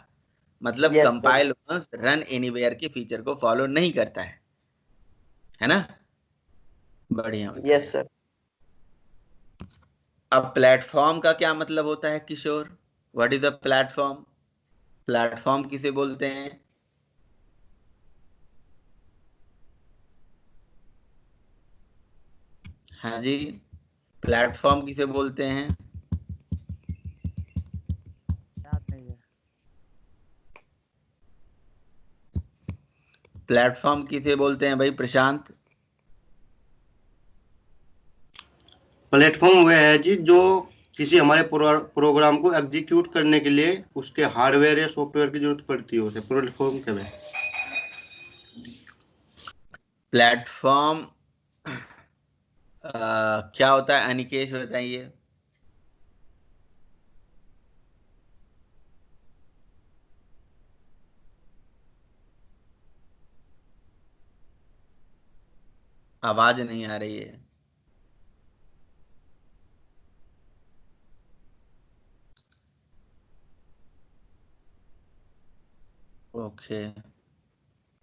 मतलब yes sir. Compile once run anywhere के फीचर को फॉलो नहीं करता है ना। बढ़िया यस बताया। सर। अब प्लेटफॉर्म का क्या मतलब होता है Kishore? What is the platform? Platform किसे बोलते हैं? हाँ जी, प्लेटफॉर्म किसे बोलते हैं? याद नहीं है। प्लेटफॉर्म किसे बोलते हैं भाई प्रशांत? प्लेटफॉर्म वह है जी जो किसी हमारे प्रोग्राम को एग्जीक्यूट करने के लिए उसके हार्डवेयर या सॉफ्टवेयर की जरूरत पड़ती है, उसे प्लेटफॉर्म कहते हैं। प्लेटफॉर्म क्या होता है अनिकेश बताइए। आवाज नहीं आ रही है। ओके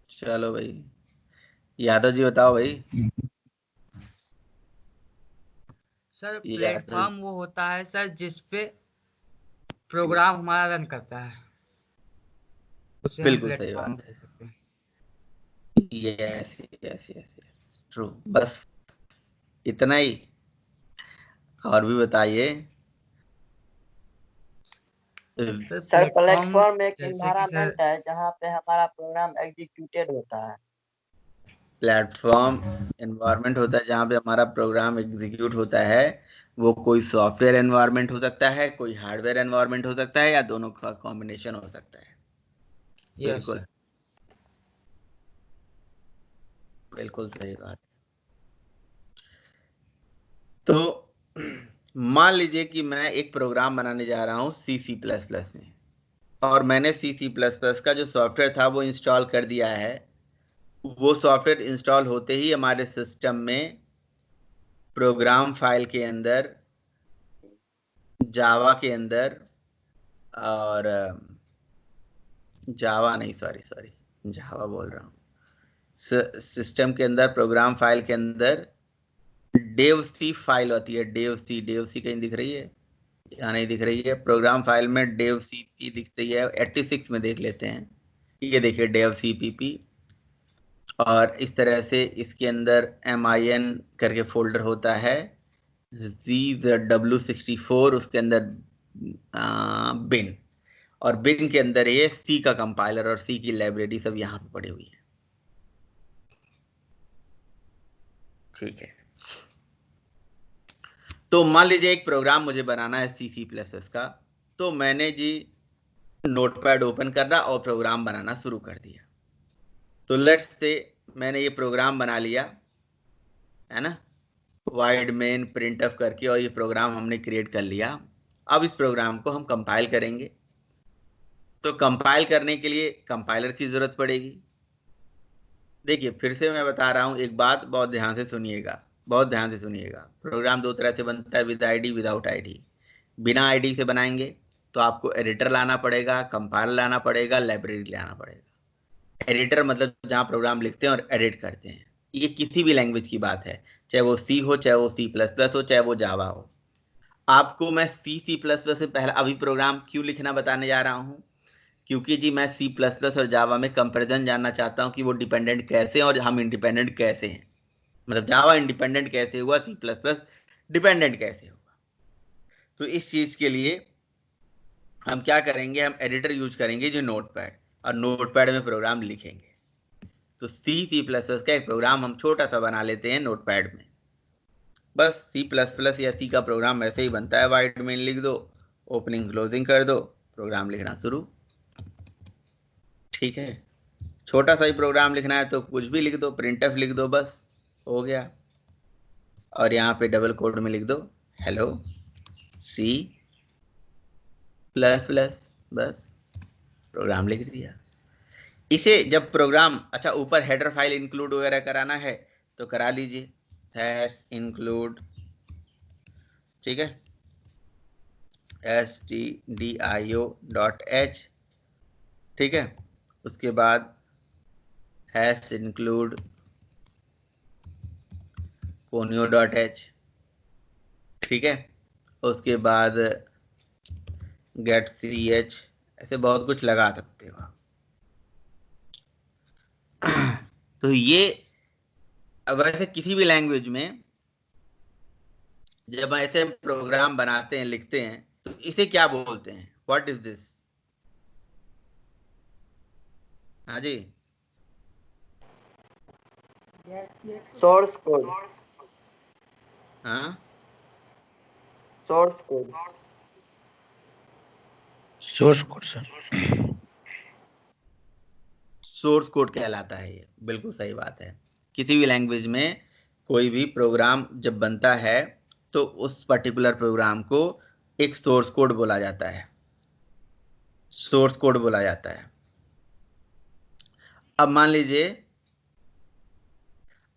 चलो भाई, यादव जी बताओ भाई। सर यादव, प्लेटफॉर्म वो होता है सर जिस पे प्रोग्राम हमारा रन करता है। उसे हम बिल्कुल सही प्लेटफॉर्म बात है। बोल सकते हैं। Yes yes yes yes true. बस इतना ही, और भी बताइए। सर सर प्लेटफॉर्म प्लेटफॉर्म एक जैसे कि सर, एनवायरनमेंट है जहाँ पे हमारा प्रोग्राम एग्जीक्यूटेड होता है। प्लेटफॉर्म एनवायरनमेंट होता है जहाँ पे हमारा प्रोग्राम एग्जीक्यूट होता है। वो कोई सॉफ्टवेयर एनवायरनमेंट हो सकता है, कोई हार्डवेयर एनवायरनमेंट हो सकता है, या दोनों का कॉम्बिनेशन हो सकता है। यस बिल्कुल सर। बिल्कुल सही बात। तो मान लीजिए कि मैं एक प्रोग्राम बनाने जा रहा हूँ C++ में, और मैंने C++ का जो सॉफ्टवेयर था वो इंस्टॉल कर दिया है। वो सॉफ्टवेयर इंस्टॉल होते ही हमारे सिस्टम में प्रोग्राम फाइल के अंदर, जावा के अंदर, और जावा नहीं, सॉरी सॉरी, जावा बोल रहा हूँ, सिस्टम के अंदर, प्रोग्राम फाइल के अंदर डेव सी फाइल होती है। डेव सी कहीं दिख रही है? यहाँ नहीं दिख रही है। प्रोग्राम फाइल में डेव सी पी दिखती है। 86 में देख लेते हैं। ये देखिए डेव सी पी पी। और इस तरह से इसके अंदर MIN करके फोल्डर होता है, ZW64 उसके अंदर बिन, और बिन के अंदर ये सी का कंपाइलर और सी की लाइब्रेरी सब यहाँ पे पड़ी हुई है। ठीक है, तो मान लीजिए एक प्रोग्राम मुझे बनाना है C++ का। तो मैंने जी नोटपैड ओपन कर रहा और प्रोग्राम बनाना शुरू कर दिया। तो लेट्स से मैंने ये प्रोग्राम बना लिया, है ना, वाइड मेन प्रिंट एफ करके, और ये प्रोग्राम हमने क्रिएट कर लिया। अब इस प्रोग्राम को हम कंपाइल करेंगे। तो कंपाइल करने के लिए कंपाइलर की जरूरत पड़ेगी। देखिए फिर से मैं बता रहा हूँ एक बात, बहुत ध्यान से सुनिएगा, बहुत ध्यान से सुनिएगा। प्रोग्राम दो तरह से बनता है, विद आईडी, विदाउट आईडी। बिना आईडी से बनाएंगे तो आपको एडिटर लाना पड़ेगा, कंपाइलर लाना पड़ेगा, लाइब्रेरी लाना पड़ेगा। एडिटर मतलब जहाँ प्रोग्राम लिखते हैं और एडिट करते हैं। ये किसी भी लैंग्वेज की बात है, चाहे वो सी हो, चाहे वो C++ हो, चाहे वो जावा हो। आपको मैं C++ से पहले अभी प्रोग्राम क्यों लिखना बताने जा रहा हूँ, क्योंकि जी मैं C++ और जावा में कंपैरिजन जानना चाहता हूँ कि वो डिपेंडेंट कैसे हैं और हम इंडिपेंडेंट कैसे हैं। मतलब जावा इंडिपेंडेंट कैसे हुआ, C++ डिपेंडेंट कैसे हुआ। तो इस चीज के लिए हम क्या करेंगे, हम एडिटर यूज करेंगे जो नोटपैड, और नोटपैड में प्रोग्राम लिखेंगे। तो C++ का एक प्रोग्राम हम छोटा सा बना लेते हैं नोटपैड में। बस C++ या सी का प्रोग्राम ऐसे ही बनता है, वाइड मेन लिख दो, ओपनिंग क्लोजिंग कर दो, प्रोग्राम लिखना शुरू। ठीक है, छोटा सा ही प्रोग्राम लिखना है तो कुछ भी लिख दो, प्रिंटफ लिख दो, बस हो गया। और यहाँ पे डबल कोड में लिख दो हेलो C++, बस प्रोग्राम लिख दिया। इसे जब प्रोग्राम, अच्छा ऊपर हेडर फाइल इंक्लूड वगैरह कराना है तो करा लीजिए, हैश इंक्लूड, ठीक है, stdio.h, ठीक है। उसके बाद हैश इंक्लूड ponyo.h, ठीक है। उसके बाद गेट ch, ऐसे बहुत कुछ लगा सकते हो। तो ये वैसे किसी भी लैंग्वेज में जब ऐसे प्रोग्राम बनाते हैं, लिखते हैं, तो इसे क्या बोलते हैं, व्हाट इज दिस? हाँ जी, सोर्स कोड। हाँ, source code. Source code sir. Source code कहलाता है ये, बिल्कुल सही बात है। किसी भी लैंग्वेज में कोई भी प्रोग्राम जब बनता है तो उस पर्टिकुलर प्रोग्राम को एक सोर्स कोड बोला जाता है, सोर्स कोड बोला जाता है। अब मान लीजिए,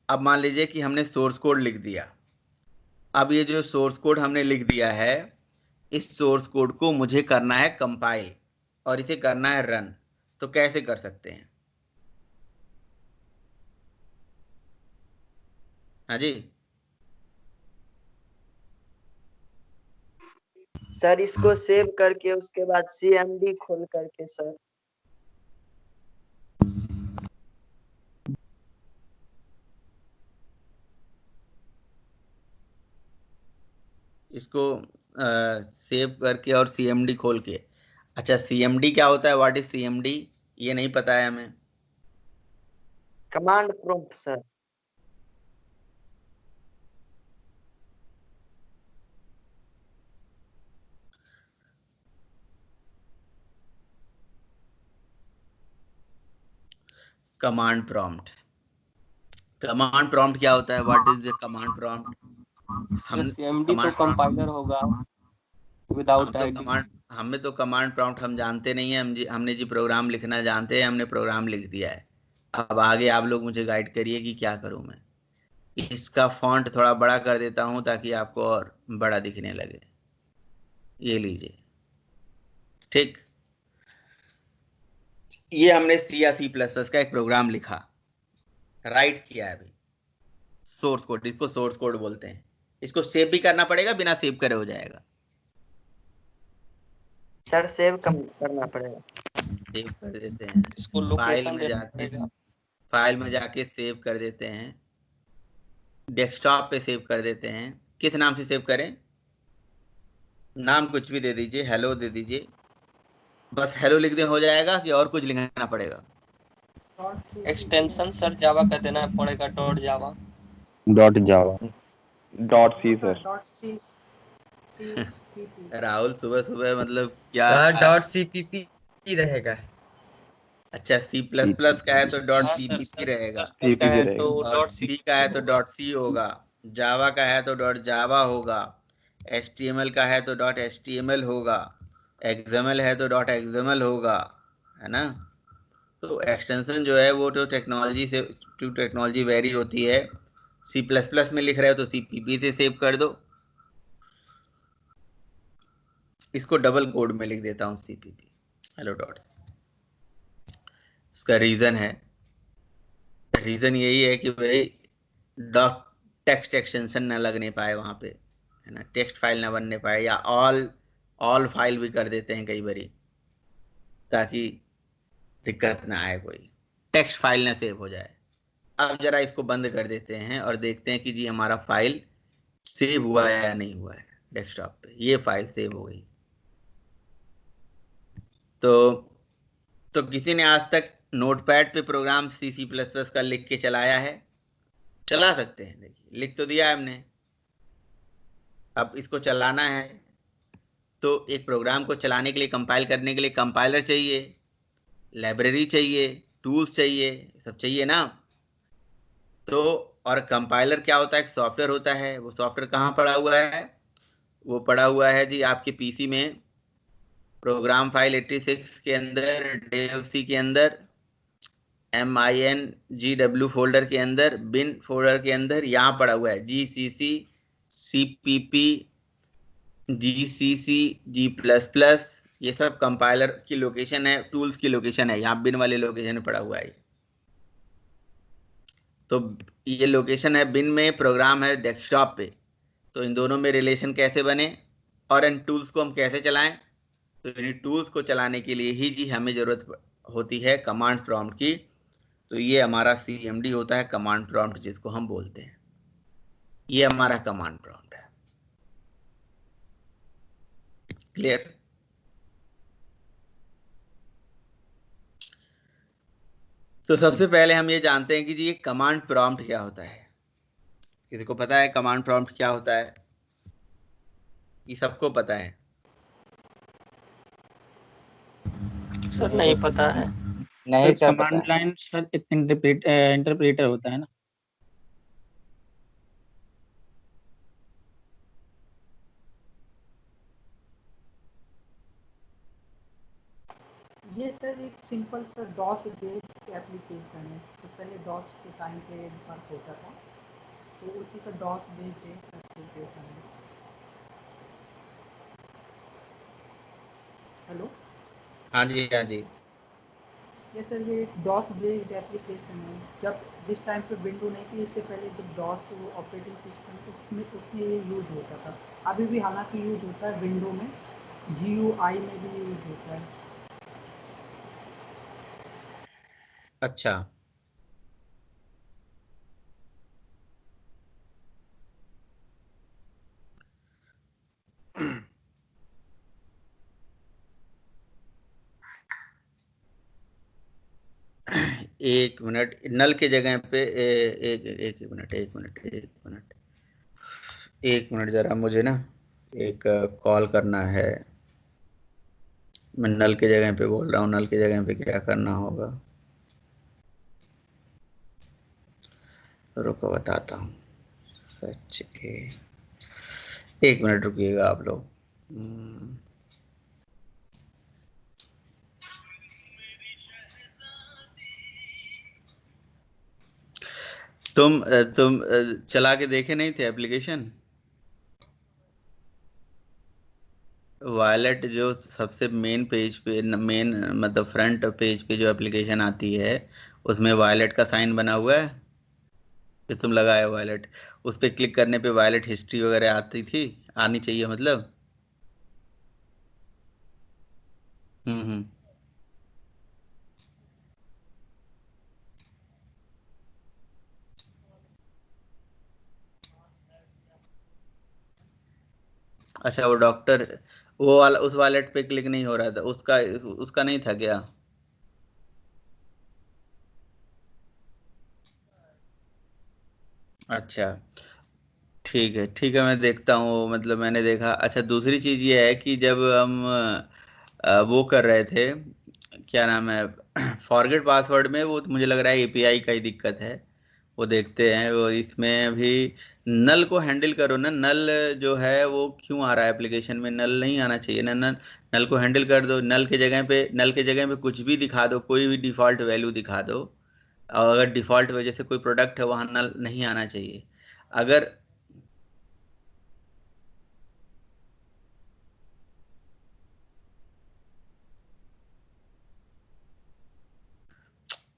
अब मान लीजिए कि हमने सोर्स कोड लिख दिया। अब ये जो सोर्स कोड हमने लिख दिया है, इस सोर्स कोड को मुझे करना है कंपाइल और इसे करना है रन। तो कैसे कर सकते हैं? हाँ जी, सर इसको सेव करके उसके बाद CMD खोल करके सर। इसको सेव करके और CMD खोल के। अच्छा, CMD क्या होता है, व्हाट इज CMD, ये नहीं पता है हमें। Command prompt sir. Command prompt, command prompt क्या होता है, what is the command prompt. हम CMD तो कमांड कंपाइलर होगा विदाउट आईडी। हमें तो कमांड प्रॉम्प्ट हम जानते नहीं है, हमने जी प्रोग्राम लिखना जानते हैं, हमने प्रोग्राम लिख दिया है। अब आगे आप लोग मुझे गाइड करिए कि क्या करूं मैं। इसका फॉन्ट थोड़ा बड़ा कर देता हूं ताकि आपको और बड़ा दिखने लगे, ये लीजिए। ठीक, ये हमने C या C++ का एक प्रोग्राम लिखा, राइट किया है अभी, सोर्स कोड, इसको सोर्स कोड बोलते हैं। इसको सेव भी करना पड़ेगा, बिना सेव करे हो जाएगा। सर सेव करना पड़ेगा। सेव कर देते हैं, इसको फाइल लोकेशन में देना जाके, पड़ेगा। फाइल में जाके सेव कर देते हैं, डेस्कटॉप पे सेव कर देते हैं। किस नाम से सेव करें, नाम कुछ भी दे दीजिए, हेलो दे दीजिए, बस हेलो लिख दे हो जाएगा कि और कुछ लिखना पड़ेगा। एक्सटेंशन सर जावा का देना पड़ेगा, dot Java. Dot Java, dot C sir. Dot C Rahul सुबह सुबह मतलब क्या। सर डॉट CPP रहेगा। अच्छा, C++ का है तो डॉट हाँ सर, CPP रहेगा, C++ का है तो और डॉट C सी का है तो डॉट C होगा, जावा का है तो डॉट जावा होगा, HTML का है तो डॉट HTML होगा, XML है तो डॉट XML होगा, है ना। तो एक्सटेंशन जो है वो तो टेक्नोलॉजी से टू टेक्नोलॉजी वेरी होती है। C++ में लिख रहे हो तो CPP से सेव कर दो। इसको डबल कोड में लिख देता हूँ, CPP हेलो डॉट। इसका रीजन है, रीजन यही है कि भाई डॉक टेक्स्ट एक्सटेंशन ना लगने पाए वहां पे, है ना, टेक्स्ट फाइल ना बनने पाए, या ऑल फाइल भी कर देते हैं कई बारी, ताकि दिक्कत ना आए, कोई टेक्स्ट फाइल ना सेव हो जाए। अब जरा इसको बंद कर देते हैं और देखते हैं कि जी हमारा फाइल सेव हुआ है या नहीं हुआ है। डेस्कटॉप पे ये फाइल सेव हो गई। तो किसी ने आज तक नोटपैड पे प्रोग्राम C++ का लिख के चलाया है, चला सकते हैं। देखिए लिख तो दिया है हमने, अब इसको चलाना है। तो एक प्रोग्राम को चलाने के लिए, कंपाइल करने के लिए कंपाइलर चाहिए, लाइब्रेरी चाहिए, टूल्स चाहिए, सब चाहिए ना। तो और कंपाइलर क्या होता है, एक सॉफ्टवेयर होता है। वो सॉफ्टवेयर कहाँ पड़ा हुआ है, वो पड़ा हुआ है जी आपके पीसी में, प्रोग्राम फाइल 86 के अंदर, dev c के अंदर, MINGW फोल्डर के अंदर, बिन फोल्डर के अंदर, यहाँ पड़ा हुआ है GCC CPP GCC G++। ये सब कंपाइलर की लोकेशन है, टूल्स की लोकेशन है, यहाँ बिन वाले लोकेशन में पड़ा हुआ है। तो ये लोकेशन है बिन में, प्रोग्राम है डेस्कटॉप पे। तो इन दोनों में रिलेशन कैसे बने और इन टूल्स को हम कैसे चलाएं। तो इन टूल्स को चलाने के लिए ही जी हमें जरूरत होती है कमांड प्रॉम्प्ट की। तो ये हमारा CMD होता है, कमांड प्रॉम्प्ट जिसको हम बोलते हैं। ये हमारा कमांड प्रॉम्प्ट है। क्लियर। तो सबसे पहले हम ये जानते हैं कि जी ये कमांड प्रॉम्प्ट क्या होता है। किसी को पता है कमांड प्रॉम्प्ट क्या होता है? ये सबको पता है। सर नहीं पता है। नहीं सर, पता कमांड है। लाइन सर एक इंटरप्रेटर होता है ना। ये सर एक सिंपल सा डॉस बेस्ड एप्लीकेशन है। तो पहले डॉस के टाइम पे वर्क होता था, तो उसी का डॉस बेस्ड एप्लीकेशन है। हेलो। हाँ जी, हाँ जी। ये सर ये एक डॉस बेस्ड एप्लीकेशन है। जब जिस टाइम पे विंडो नहीं थी, इससे पहले जब डॉस ऑपरेटिंग सिस्टम उसमें ये यूज होता था। अभी भी हालांकि यूज होता है विंडो में, GUI में भी यूज होता है। अच्छा, एक मिनट, नल के जगह पे एक मिनट, एक मिनट जरा, मुझे ना एक कॉल करना है। मैं नल के जगह पे बोल रहा हूँ, नल के जगह पे क्या करना होगा, रुको बताता हूँ। सच एक मिनट रुकिएगा आप लोग। तुम चला के देखे नहीं थे एप्लीकेशन? वायलेट जो सबसे मेन पेज पे, मेन मतलब फ्रंट पेज पे जो एप्लीकेशन आती है, उसमें वायलेट का साइन बना हुआ है जो तुम लगाए वायलेट, उस पर क्लिक करने पे वायलेट हिस्ट्री वगैरह आती थी, आनी चाहिए मतलब। हम्म। अच्छा, वो डॉक्टर, वो वाला उस वायलेट पे क्लिक नहीं हो रहा था, उसका उसका नहीं था क्या? अच्छा, ठीक है ठीक है, मैं देखता हूँ, मतलब मैंने देखा। अच्छा, दूसरी चीज़ ये है कि जब हम वो कर रहे थे, क्या नाम है, फॉरगेट पासवर्ड में, वो मुझे लग रहा है एपीआई का ही दिक्कत है। वो देखते हैं, वो इसमें भी नल को हैंडल करो ना। नल जो है वो क्यों आ रहा है एप्लीकेशन में? नल नहीं आना चाहिए ना। नल, नल को हैंडल कर दो। नल के जगह पे कुछ भी दिखा दो, कोई भी डिफ़ॉल्ट वैल्यू दिखा दो। और अगर डिफ़ॉल्ट वजह से कोई प्रोडक्ट है, वहाँ नल नहीं आना चाहिए। अगर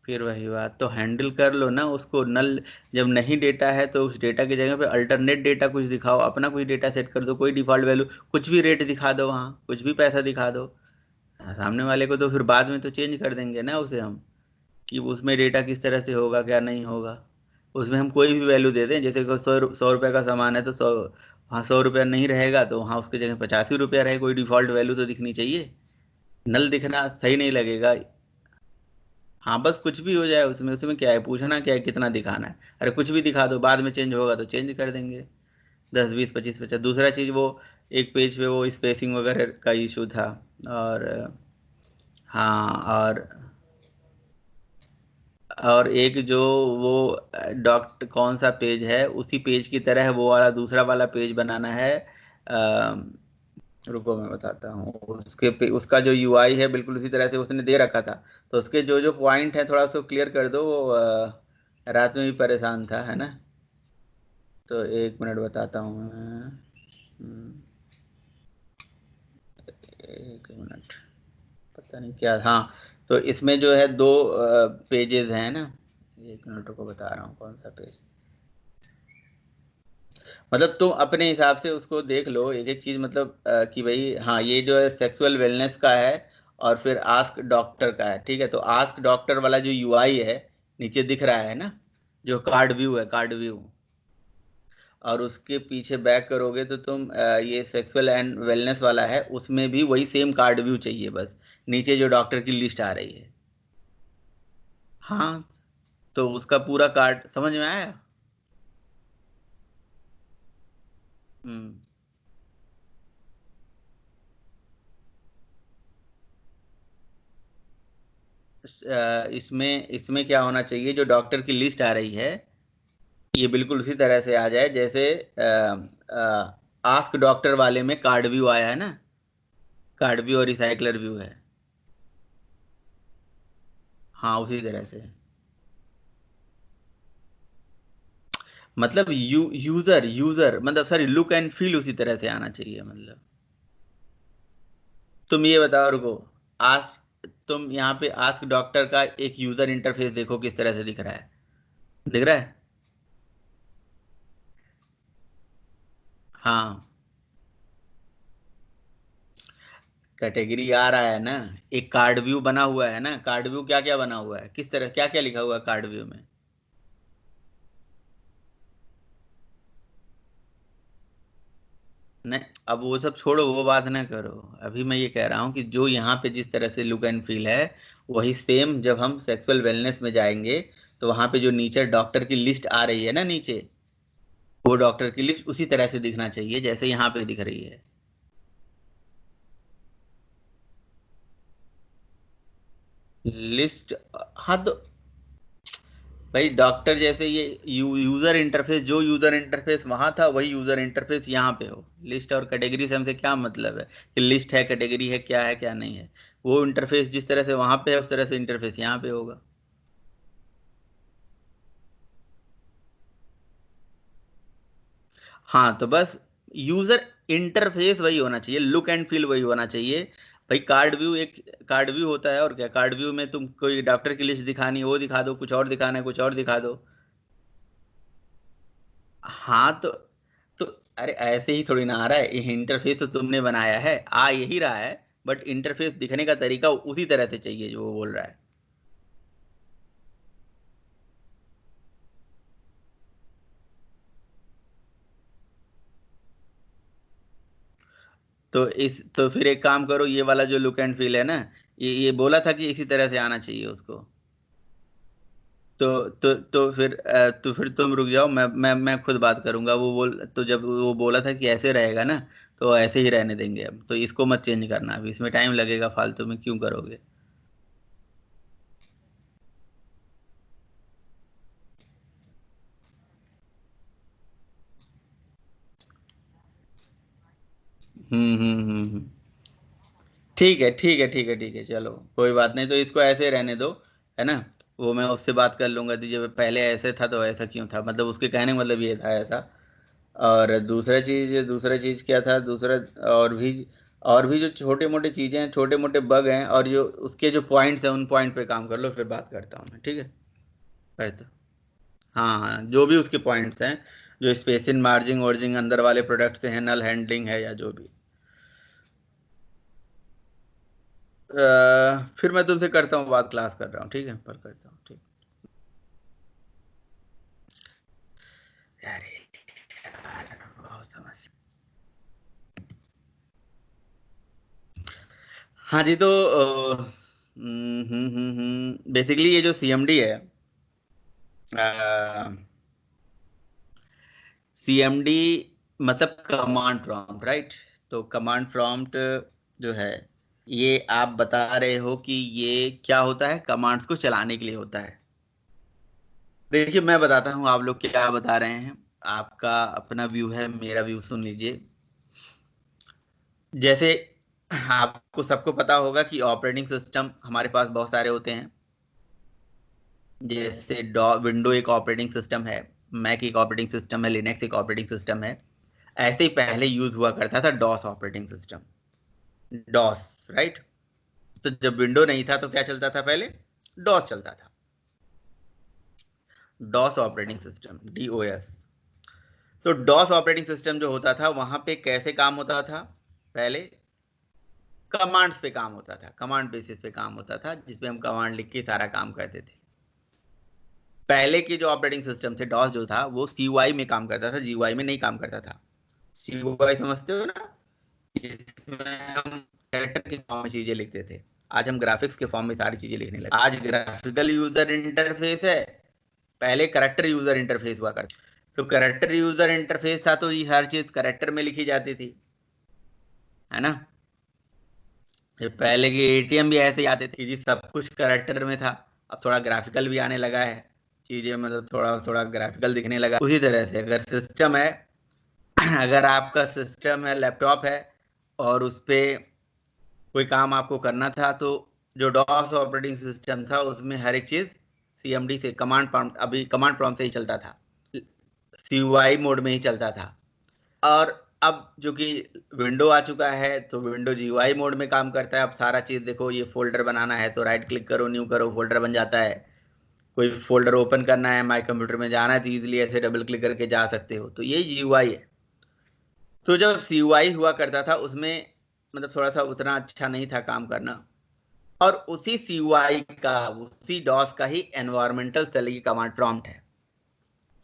फिर वही बात, तो हैंडल कर लो ना उसको। नल जब नहीं डेटा है तो उस डेटा की जगह पे अल्टरनेट डेटा कुछ दिखाओ, अपना कोई डेटा सेट कर दो, कोई डिफ़ॉल्ट वैल्यू, कुछ भी रेट दिखा दो, वहाँ कुछ भी पैसा दिखा दो। सामने वाले को तो फिर बाद में तो चेंज कर देंगे ना उसे हम, कि उसमें डेटा किस तरह से होगा, क्या नहीं होगा। उसमें हम कोई भी वैल्यू दे दें, जैसे कि 100 रुपये का सामान है तो 100, वहाँ 100 रुपया नहीं रहेगा तो वहाँ उसकी जगह 85 रुपया रहे, कोई डिफ़ॉल्ट वैल्यू तो दिखनी चाहिए। नल दिखना सही नहीं लगेगा। हाँ, बस कुछ भी हो जाए उसमें, उसमें क्या है, पूछना क्या है, कितना दिखाना है। अरे कुछ भी दिखा दो, बाद में चेंज होगा तो चेंज कर देंगे। 10, 20, 25, 50। दूसरा चीज़, वो एक पेज पे वो स्पेसिंग वगैरह का इशू था। और हाँ, और एक जो वो डॉक्टर कौन सा पेज है, उसी पेज की तरह वो वाला दूसरा वाला पेज बनाना है। रुको मैं बताता हूँ। उसका जो यूआई है बिल्कुल उसी तरह से उसने दे रखा था। तो उसके जो जो पॉइंट है, थोड़ा उसको क्लियर कर दो। वो रात में भी परेशान था, है ना। तो एक मिनट बताता हूँ मैं। एक मिनट, पता नहीं क्या, हाँ। तो इसमें जो है दो पेजेस हैं ना। एक मिनट को बता रहा हूँ कौन सा पेज, मतलब तुम अपने हिसाब से उसको देख लो एक एक चीज, मतलब कि भाई हाँ, ये जो है सेक्सुअल वेलनेस का है, और फिर आस्क डॉक्टर का है। ठीक है, तो आस्क डॉक्टर वाला जो यूआई है, नीचे दिख रहा है ना, जो कार्ड व्यू है, कार्ड व्यू। और उसके पीछे बैक करोगे तो तुम ये सेक्सुअल एंड वेलनेस वाला है, उसमें भी वही सेम कार्ड व्यू चाहिए, बस नीचे जो डॉक्टर की लिस्ट आ रही है। हाँ, तो उसका पूरा कार्ड समझ में आया। हम्म। इसमें इसमें क्या होना चाहिए, जो डॉक्टर की लिस्ट आ रही है, ये बिल्कुल उसी तरह से आ जाए जैसे आस्क डॉक्टर वाले में कार्ड व्यू आया है ना। कार्ड व्यू और रिसाइकलर व्यू है। हाँ, उसी तरह से। मतलब यूजर यूजर मतलब सॉरी, लुक एंड फील उसी तरह से आना चाहिए मतलब। तुम ये बताओ, रुको। आस्क, तुम यहाँ पे आस्क डॉक्टर का एक यूजर इंटरफेस देखो किस तरह से दिख रहा है। दिख रहा है? हाँ, कैटेगरी आ रहा है ना। एक कार्ड व्यू बना हुआ है ना। कार्ड व्यू क्या क्या बना हुआ है, किस तरह, क्या क्या लिखा हुआ है कार्ड व्यू में? नहीं, अब वो सब छोड़ो, वो बात ना करो। अभी मैं ये कह रहा हूँ कि जो यहाँ पे जिस तरह से लुक एंड फील है, वही सेम जब हम सेक्सुअल वेलनेस में जाएंगे तो वहां पे जो नीचे डॉक्टर की लिस्ट आ रही है ना नीचे, वो डॉक्टर की लिस्ट उसी तरह से दिखना चाहिए जैसे यहाँ पे दिख रही है। लिस्ट, हाँ तो भाई डॉक्टर जैसे ये यूजर इंटरफेस, जो यूजर इंटरफेस वहां था वही यूजर इंटरफेस यहाँ पे हो। लिस्ट और कैटेगरी से हमसे क्या मतलब है कि लिस्ट है, कैटेगरी है क्या नहीं है। वो इंटरफेस जिस तरह से वहां पे है उस तरह से इंटरफेस यहाँ पे होगा। हाँ तो बस यूजर इंटरफेस वही होना चाहिए, लुक एंड फील वही होना चाहिए। भाई कार्ड व्यू, एक कार्ड व्यू होता है और क्या, कार्ड व्यू में तुम कोई डॉक्टर की लिस्ट दिखानी है वो दिखा दो, कुछ और दिखाना है कुछ और दिखा दो। हाँ तो अरे ऐसे ही थोड़ी ना आ रहा है, ये इंटरफेस तो तुमने बनाया है, आ यही रहा है, बट इंटरफेस दिखने का तरीका उसी तरह से चाहिए जो वो बोल रहा है। तो फिर एक काम करो, ये वाला जो लुक एंड फील है ना, ये बोला था कि इसी तरह से आना चाहिए उसको। तो फिर तुम रुक जाओ, मैं खुद बात करूंगा। वो बोल तो जब वो बोला था कि ऐसे रहेगा ना, तो ऐसे ही रहने देंगे। अब तो इसको मत चेंज करना, अभी इसमें टाइम लगेगा फालतू में, क्यों करोगे। हम्म। ठीक है, चलो कोई बात नहीं, तो इसको ऐसे रहने दो, है ना। वो मैं उससे बात कर लूंगा, दीजिए पहले ऐसे था तो ऐसा क्यों था, मतलब उसके कहने का मतलब ये था ऐसा। और दूसरा चीज क्या था दूसरा, और भी और भी जो छोटे मोटे चीजें हैं, छोटे मोटे बग हैं, और जो उसके जो पॉइंट्स हैं उन पॉइंट पे काम कर लो, फिर बात करता हूँ मैं, ठीक है। फिर तो हाँ हाँ, जो भी उसके पॉइंट्स हैं, जो स्पेसिंग, मार्जिंग वर्जिंग अंदर वाले प्रोडक्ट्स से हैं, नल हैंडलिंग है या जो भी। फिर मैं तुमसे करता हूँ बात, क्लास कर रहा हूँ, ठीक है, पर करता हूँ, ठीक। अरे यार, बहुत समस्या। हाँ जी, तो बेसिकली ये जो सीएमडी है, सीएमडी मतलब कमांड प्रॉम्प्ट, राइट। तो कमांड प्रॉम्प्ट जो है, ये आप बता रहे हो कि ये क्या होता है, कमांड्स को चलाने के लिए होता है। देखिए मैं बताता हूँ आप लोग क्या बता रहे हैं। आपका अपना व्यू है, मेरा व्यू सुन लीजिए। जैसे आपको सबको पता होगा कि ऑपरेटिंग सिस्टम हमारे पास बहुत सारे होते हैं। जैसे विंडो एक ऑपरेटिंग सिस्टम है, मैक एक ऑपरेटिंग सिस्टम है, लिनक्स एक ऑपरेटिंग सिस्टम है। ऐसे ही पहले यूज हुआ करता था DOS operating system, DOS, right. तो जब विंडो नहीं था तो क्या चलता था पहले, डॉस चलता था, डॉस ऑपरेटिंग सिस्टम, डीओएस। तो डॉस ऑपरेटिंग सिस्टम जो होता था वहां पे कैसे काम होता था, पहले कमांड्स पे काम होता था, कमांड बेसिस पे काम होता था, जिसपे हम कमांड लिख के सारा काम करते थे। पहले के जो ऑपरेटिंग सिस्टम थे, डॉस जो था वो सीयूआई में काम करता था, जीयूआई में नहीं काम करता था। सीयूआई समझते हो ना, इसमें हम कैरेक्टर के फॉर्म में चीजें लिखते थे। आज हम ग्राफिक्स के फॉर्म में सारी चीजें लिखने लगे। आज ग्राफिकल यूजर इंटरफेस है, पहले कैरेक्टर यूजर इंटरफेस हुआ करता। तो कैरेक्टर यूजर इंटरफेस था तो ये हर चीज कैरेक्टर में लिखी जाती थी, है ना। ये पहले के एटीएम भी ऐसे ही आते थे जी, सब कुछ कैरेक्टर में था। अब थोड़ा ग्राफिकल भी आने लगा है, चीजें मतलब थोड़ा थोड़ा ग्राफिकल दिखने लगा। उसी तरह से अगर सिस्टम है, अगर आपका सिस्टम है, लैपटॉप है, और उस पे कोई काम आपको करना था, तो जो डॉस ऑपरेटिंग सिस्टम था उसमें हर एक चीज सीएमडी से, कमांड प्रॉम्प्ट, अभी कमांड प्रॉम्प्ट से ही चलता था, सीयूआई मोड में ही चलता था। और अब जो कि विंडो आ चुका है तो विंडो जीयूआई मोड में काम करता है। अब सारा चीज देखो, ये फोल्डर बनाना है तो राइट क्लिक करो, न्यू करो, फोल्डर बन जाता है। कोई फोल्डर ओपन करना है, माई कंप्यूटर में जाना है तो इजीली ऐसे डबल क्लिक करके जा सकते हो, तो यही जीयूआई है। तो जब सीयूआई हुआ करता था उसमें मतलब थोड़ा सा उतना अच्छा नहीं था काम करना, और उसी सीयूआई का, उसी डॉस का ही एनवायरमेंटल सेल की कमांड प्रॉम्प्ट है।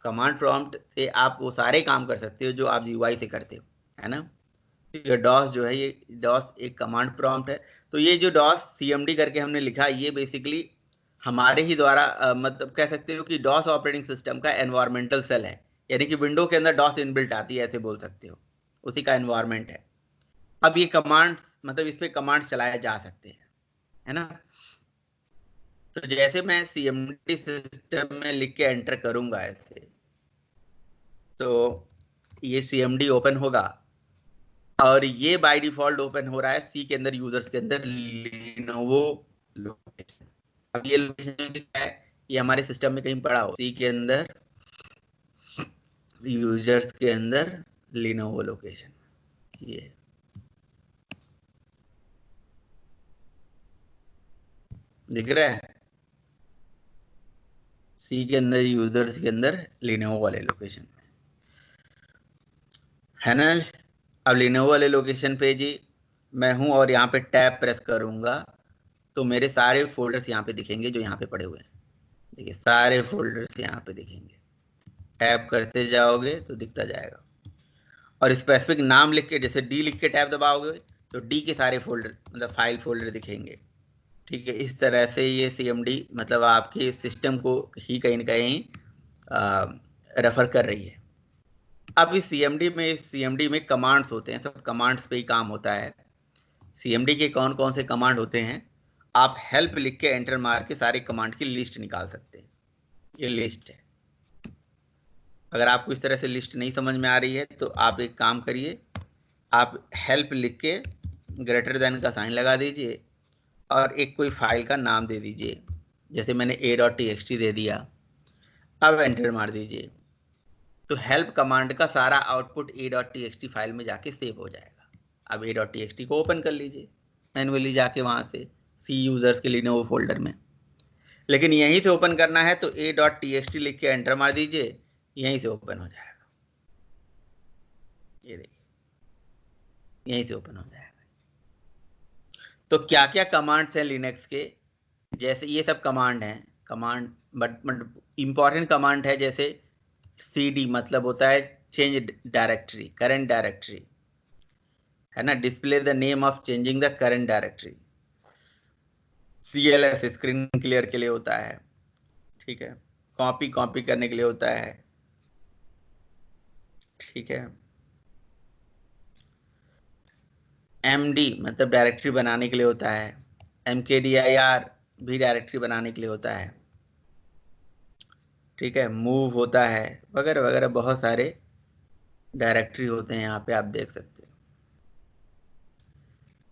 कमांड प्रॉम्प्ट से आप वो सारे काम कर सकते हो जो आप जीयूआई से करते हो, है ना। ये डॉस जो है, ये डॉस एक कमांड प्रॉम्प्ट है। तो ये जो डॉस CMD करके हमने लिखा, ये बेसिकली हमारे ही द्वारा मतलब कह सकते हो कि डॉस ऑपरेटिंग सिस्टम का एनवायरमेंटल सेल है, यानी कि विंडो के अंदर डॉस इनबिल्ट आती है, ऐसे बोल सकते हो, उसी का एनवायरमेंट है। अब ये कमांड्स मतलब इस पे कमांड्स चलाए जा सकते हैं, है ना। तो जैसे मैं CMD सिस्टम में लिख के एंटर करूंगा ऐसे, तो ये CMD ओपन होगा और ये बाय डिफॉल्ट ओपन हो रहा है सी के अंदर, यूजर्स के अंदर लिनोवो लोकेशन। अब ये लोकेशन क्या है, ये हमारे सिस्टम में कहीं पड़ा हो, सी के अंदर यूजर्स के अंदर लिनोवो लोकेशन, ये दिख रहा है, सी के अंदर यूजर्स के अंदर लिनोवो वाले लोकेशन में, है ना। अब लिनोवो वाले लोकेशन पे जी मैं हूं और यहाँ पे टैब प्रेस करूंगा तो मेरे सारे फोल्डर्स यहाँ पे दिखेंगे जो यहाँ पे पड़े हुए हैं। देखिए सारे फोल्डर्स यहाँ पे दिखेंगे, टैब करते जाओगे तो दिखता जाएगा। और स्पेसिफिक नाम लिख के, जैसे डी लिख के टैब दबाओगे तो डी के सारे फोल्डर मतलब फाइल फोल्डर दिखेंगे। ठीक है, इस तरह से ये CMD मतलब आपके सिस्टम को ही कहीं ना कहीं रेफर कर रही है। अब इस CMD में कमांड्स होते हैं, सब कमांड्स पे ही काम होता है। CMD के कौन कौन से कमांड होते हैं, आप हेल्प लिख के एंटर मार के सारे कमांड की लिस्ट निकाल सकते हैं। ये लिस्ट है। अगर आपको इस तरह से लिस्ट नहीं समझ में आ रही है तो आप एक काम करिए, आप हेल्प लिख के ग्रेटर देन का साइन लगा दीजिए और एक कोई फाइल का नाम दे दीजिए, जैसे मैंने a.txt दे दिया। अब एंटर मार दीजिए तो हेल्प कमांड का सारा आउटपुट a.txt फाइल में जाके सेव हो जाएगा। अब a.txt को ओपन कर लीजिए मैन्युअली जाके वहां से सी यूजर्स के लिनोवो फोल्डर में, लेकिन यहीं से ओपन करना है तो a.txt लिख के एंटर मार दीजिए, यहीं से ओपन हो जाएगा। ये देखिए यहीं से ओपन हो जाएगा। तो क्या क्या कमांड्स हैं लिनक्स के, जैसे ये सब कमांड हैं, कमांड बट इंपॉर्टेंट कमांड है, जैसे cd मतलब होता है चेंज डायरेक्टरी, करंट डायरेक्टरी, है ना, display the name of changing the current directory. CLS screen clear के लिए होता है, ठीक है, कॉपी करने के लिए होता है, ठीक है। MD मतलब डायरेक्टरी बनाने के लिए होता है, mkdir भी डायरेक्टरी बनाने के लिए होता है, ठीक है, मूव होता है, वगैरह वगैरह बहुत सारे डायरेक्टरी होते हैं यहाँ पे आप देख सकते हैं।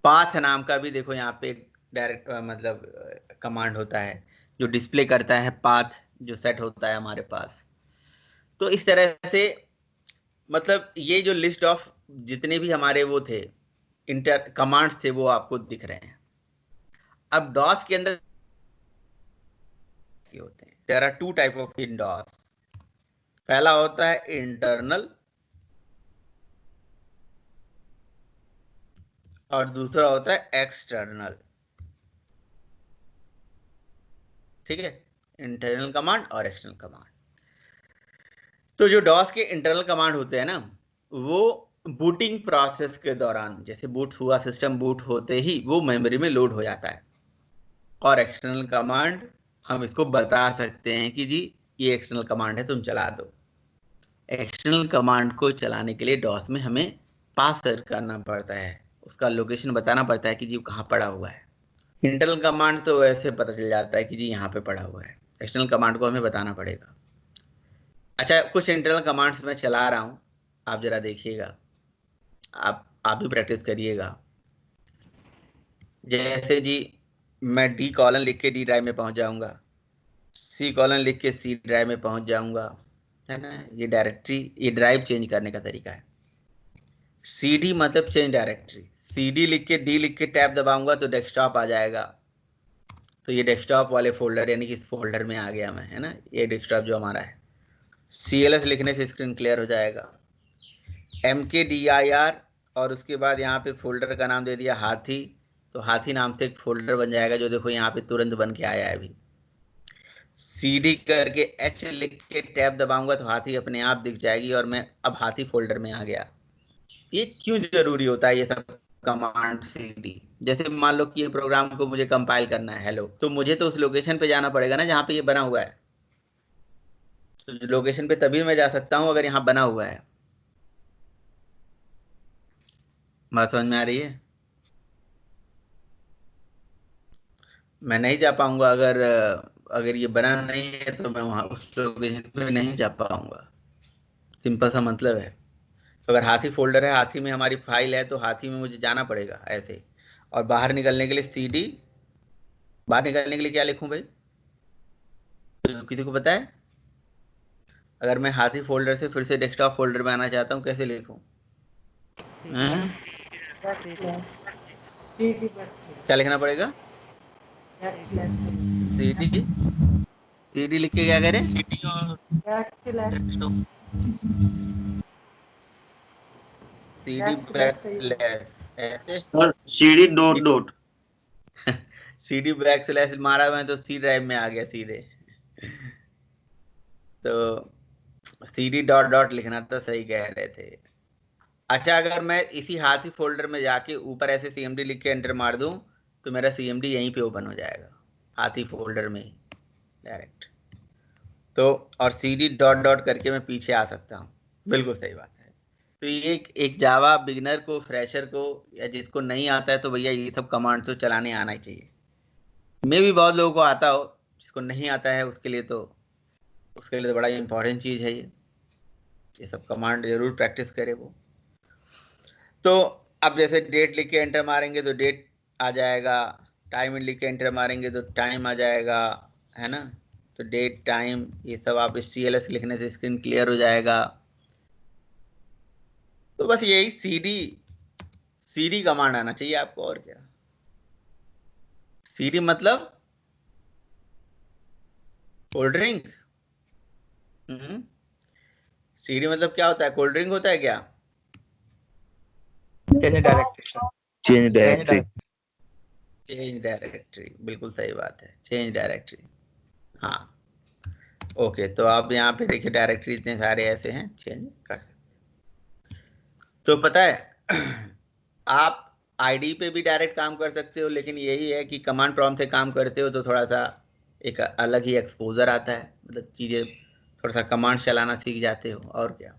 पाथ नाम का भी देखो यहाँ पे डायरेक्ट मतलब कमांड होता है जो डिस्प्ले करता है पाथ जो सेट होता है हमारे पास। तो इस तरह से मतलब ये जो लिस्ट ऑफ जितने भी हमारे वो थे इंटर कमांड्स थे वो आपको दिख रहे हैं। अब डॉस के अंदर होते हैं, there are two type of in DOS. पहला होता है इंटरनल और दूसरा होता है एक्सटर्नल, ठीक है, इंटरनल कमांड और एक्सटर्नल कमांड। तो जो डॉस के इंटरनल कमांड होते हैं ना, वो बूटिंग प्रोसेस के दौरान, जैसे बूट हुआ सिस्टम, बूट होते ही वो मेमोरी में लोड हो जाता है। और एक्सटर्नल कमांड हम इसको बता सकते हैं कि जी ये एक्सटर्नल कमांड है, तुम चला दो। एक्सटर्नल कमांड को चलाने के लिए डॉस में हमें पास करना पड़ता है, उसका लोकेशन बताना पड़ता है कि जी कहाँ पड़ा हुआ है। इंटरनल कमांड तो वैसे पता चल जाता है कि जी यहाँ पे पड़ा हुआ है, एक्सटर्नल कमांड को हमें बताना पड़ेगा। अच्छा, कुछ इंटरनल कमांड्स मैं चला रहा हूँ, आप जरा देखिएगा, आप भी प्रैक्टिस करिएगा। जैसे जी मैं डी कॉलन लिख के डी ड्राइव में पहुंच जाऊंगा, सी कॉलन लिख के सी ड्राइव में पहुंच जाऊंगा, है ना। ये डायरेक्टरी, ये ड्राइव चेंज करने का तरीका है। CD मतलब चेंज डायरेक्टरी, CD लिख के डी लिख के टैब दबाऊंगा तो डेस्कटॉप आ जाएगा। तो ये डेस्कटॉप वाले फोल्डर यानी कि इस फोल्डर में आ गया मैं, है ना, ये डेस्कटॉप जो हमारा है। CLS लिखने से स्क्रीन क्लियर हो जाएगा। MKDIR और उसके बाद यहाँ पे फोल्डर का नाम दे दिया हाथी, तो हाथी नाम से एक फोल्डर बन जाएगा जो देखो यहाँ पे तुरंत बन के आया है अभी। CD करके H लिख के टैब दबाऊंगा तो हाथी अपने आप दिख जाएगी और मैं अब हाथी फोल्डर में आ गया। ये क्यों जरूरी होता है ये सब कमांड सीडी? जैसे मान लो कि ये प्रोग्राम को मुझे कंपाइल करना है हेलो, तो मुझे तो उस लोकेशन पे जाना पड़ेगा ना जहाँ पे ये बना हुआ है। तो लोकेशन पे तभी मैं जा सकता हूँ अगर यहाँ बना हुआ है। बात समझ में आ रही है? मैं नहीं जा पाऊंगा अगर ये बना नहीं है, तो मैं वहां उस लोकेशन पे नहीं जा पाऊंगा। सिंपल सा मतलब है। अगर हाथी फोल्डर है, हाथी में हमारी फाइल है, तो हाथी में मुझे जाना पड़ेगा ऐसे। और बाहर निकलने के लिए सीडी, बाहर निकलने के लिए क्या लिखूं भाई? तो किसी को पता है? अगर मैं हाथी फोल्डर से फिर से डेस्कटॉप फोल्डर में आना चाहता हूँ, कैसे लिखूं? हैं? क्या लिखना पड़ेगा? सीडी, सीडी लिख के क्या करें? सीडी और डेस्कटॉप। सीडी बैकस्लैश ऐसे। Sir CD dot dot. CD backslash मारा मैं तो सी ड्राइव में आ गया सीधे। तो सीडी डॉट डॉट लिखना तो सही कह रहे थे। अच्छा, अगर मैं इसी हाथी फोल्डर में जाके ऊपर ऐसे सीएमडी लिख के एंटर मार दूं, तो मेरा सीएमडी यहीं पे ओपन हो जाएगा, हाथी फोल्डर में ही डायरेक्ट। तो और सीडी डॉट डॉट करके मैं पीछे आ सकता हूँ। बिल्कुल सही बात है। तो ये एक जावा बिगनर को, फ्रेशर को, या जिसको नहीं आता है, तो भैया ये सब कमांड तो चलाने आना ही चाहिए। मे भी बहुत लोगों को आता हो, जिसको नहीं आता है उसके लिए तो बड़ा इंपॉर्टेंट चीज़ है ये सब कमांड जरूर प्रैक्टिस करे वो। तो अब जैसे डेट लिख के एंटर मारेंगे तो डेट आ जाएगा, टाइम लिख के एंटर मारेंगे तो टाइम आ जाएगा, है ना? तो डेट टाइम ये सब आप CLS लिखने से स्क्रीन क्लियर हो जाएगा। तो बस यही सीडी कमांड आना चाहिए आपको, और क्या। सीडी मतलब कोल्ड ड्रिंक। सीडी मतलब क्या होता है? कोल्ड ड्रिंक होता है क्या? Change directory sir. Change directory. Change directory, बिल्कुल सही बात है, चेंज डायरेक्टरी। हाँ, ओके। तो आप यहाँ पे देखिए डायरेक्टरी इतने सारे ऐसे हैं, चेंज कर सकते। तो पता है आप आईडी पे भी डायरेक्ट काम कर सकते हो, लेकिन यही है कि कमांड प्रॉम्प्ट से काम करते हो तो थोड़ा सा एक अलग ही एक्सपोजर आता है, मतलब चीज़ें थोड़ा सा कमांड चलाना सीख जाते हो, और क्या।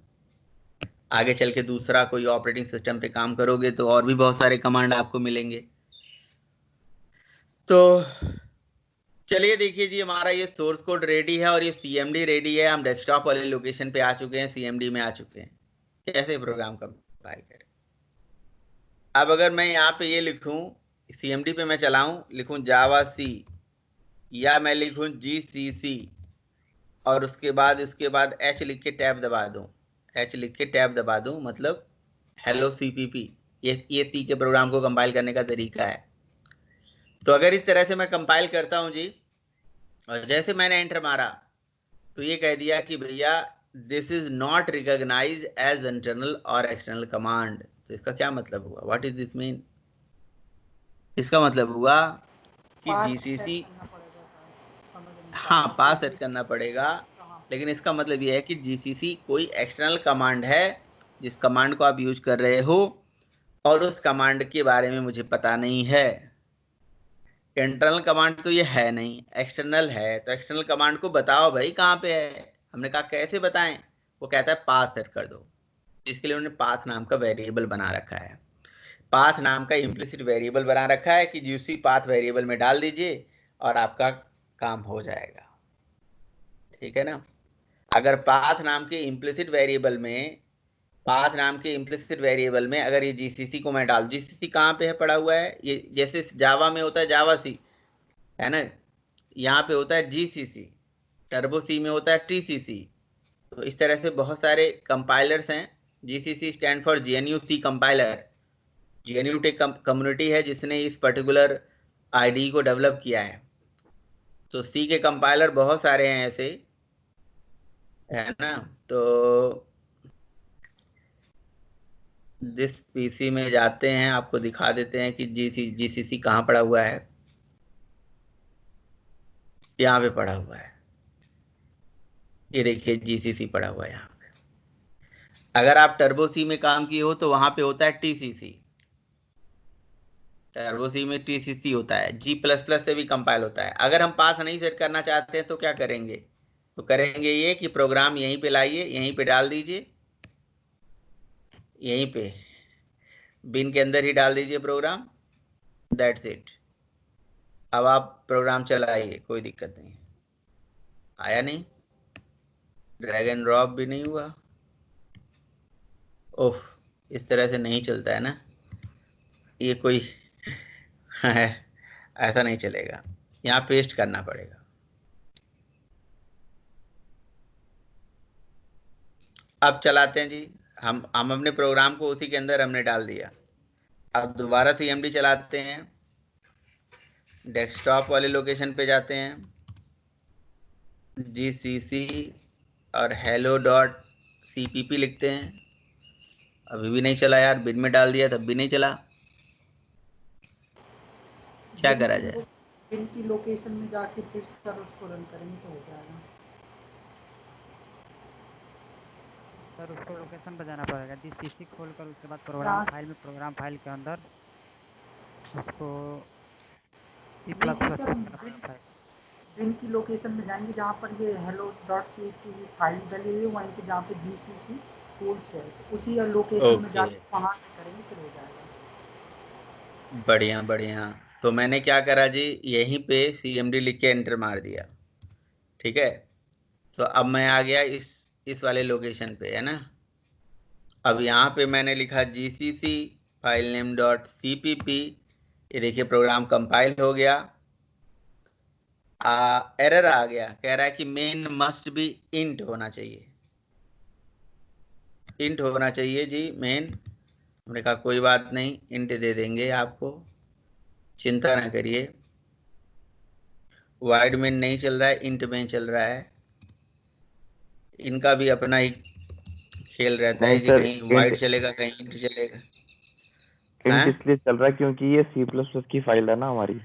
आगे चल के दूसरा कोई ऑपरेटिंग सिस्टम पे काम करोगे तो और भी बहुत सारे कमांड आपको मिलेंगे। तो चलिए देखिए जी, हमारा ये सोर्स कोड रेडी है और ये CMD रेडी है। हम डेस्कटॉप वाले लोकेशन पे आ चुके हैं, CMD में आ चुके हैं। कैसे प्रोग्राम कंपाइल करें? अब अगर मैं यहाँ पे ये लिखूं, CMD पे मैं चलाऊं, लिखूं जावा सी, या मैं लिखूं GCC, और उसके बाद H लिख के टैब दबा दूं, H लिख के टैब दबा दूं, मतलब हेलो CPP। ये सी के प्रोग्राम को कंपाइल करने का तरीका है। तो अगर इस तरह से मैं कंपाइल करता हूं जी, और जैसे मैंने एंटर मारा तो ये कह दिया कि भैया this is not recognize as internal और एक्सटर्नल कमांड। तो इसका क्या मतलब हुआ? What is this mean? इसका मतलब हुआ कि GCC, हाँ, पास सेट करना पड़ेगा, लेकिन इसका मतलब ये है कि GCC कोई एक्सटर्नल कमांड है जिस कमांड को आप यूज कर रहे हो, और उस कमांड के बारे में मुझे पता नहीं है। इंटरनल कमांड तो ये है नहीं, एक्सटर्नल है, तो एक्सटर्नल कमांड को बताओ भाई कहाँ पे है। हमने कहा कैसे बताएं? वो कहता है पाथ सेट कर दो। इसके लिए उन्होंने पाथ नाम का वेरिएबल बना रखा है। पाथ नाम का इम्प्लिसिट वेरिएबल बना रखा है कि यूसी पाथ वेरिएबल में डाल दीजिए और आपका काम हो जाएगा, ठीक है ना? अगर पाथ नाम के इम्प्लिसिट वेरिएबल में अगर ये GCC को मैं डाल, GCC कहाँ पे है पड़ा हुआ है? ये जैसे जावा में होता है जावा सी, है ना? यहाँ पे होता है GCC, टर्बो सी में होता है TCC। तो इस तरह से बहुत सारे कंपाइलर्स हैं। GCC stand for GNU C compiler. GNU take community है जिसने इस पर्टिकुलर IDE को डेवलप किया है। तो C के कंपाइलर बहुत सारे हैं ऐसे, है ना? तो जिस PC में जाते हैं आपको दिखा देते हैं कि GCC कहाँ पड़ा हुआ है। यहाँ पे पड़ा हुआ है, ये देखिए GCC पड़ा हुआ है यहाँ पे। अगर आप टर्बो सी में काम किए हो तो वहां पे होता है टीसीसी, टर्बो सी में टीसीसी होता है। जी प्लस प्लस से भी कंपाइल होता है। अगर हम पास नहीं सेट करना चाहते हैं तो क्या करेंगे, तो करेंगे ये कि प्रोग्राम यहीं पे लाइए, यहीं पे डाल दीजिए, यहीं पे बिन के अंदर ही डाल दीजिए प्रोग्राम, दैट्स इट। अब आप प्रोग्राम चलाइए, कोई दिक्कत नहीं। आया नहीं, ड्रैग एंड ड्रॉप भी नहीं हुआ। ओफ, इस तरह से नहीं चलता है ना ये, कोई है ऐसा नहीं चलेगा, यहाँ पेस्ट करना पड़ेगा। अब चलाते हैं जी, हम अपने प्रोग्राम को उसी के अंदर हमने डाल दिया। अब दोबारा CMD चलाते हैं, डेस्कटॉप वाले लोकेशन पे जाते हैं, GCC और hello.cpp लिखते हैं। अभी भी नहीं चला यार, बिन में डाल दिया तब भी नहीं चला, क्या करा जाए। बिन की लोकेशन में जाके फिर सर उसको रन करेंगे तो हो जाएगा। सर उसको लोकेशन पे जाना पड़ेगा, GCC खोल कर उसके बाद प्रोग्राम फाइल में, प्रोग्राम फाइल के अंदर उसको बिन की लोकेशन में जाएंगे जहाँ पर ये hello.cpp फाइल डली हुई है, वहीं पे जहाँ पे GCC टूल्स है उसी लोकेशन में जाके वहाँ से करेंगे फिर हो जाएगा। बढ़िया बढ़िया। तो मैंने क्या करा जी, यहीं पे CMD लिख के एंटर मार दिया, ठीक है। तो अब मैं आ गया इस वाले लोकेशन पे, है ना। अब यहाँ पे मैंने लिखा GCC फाइल नेम .cpp, ये देखिए प्रोग्राम कंपाइल हो गया। एरर आ गया, कह रहा है कि मेन मस्ट बी इंट होना चाहिए, इंट होना चाहिए जी मेन। हमने कहा कोई बात नहीं, इंट दे देंगे आपको, चिंता ना करिए। वाइड मेन नहीं चल रहा है, इंट मेन चल रहा है। इनका भी अपना ही खेल रहता है जी, कहीं वाइड चलेगा कहीं इंट चलेगा। इंट इसलिए चल रहा है क्योंकि ये C++ की फाइल है ना हमारी,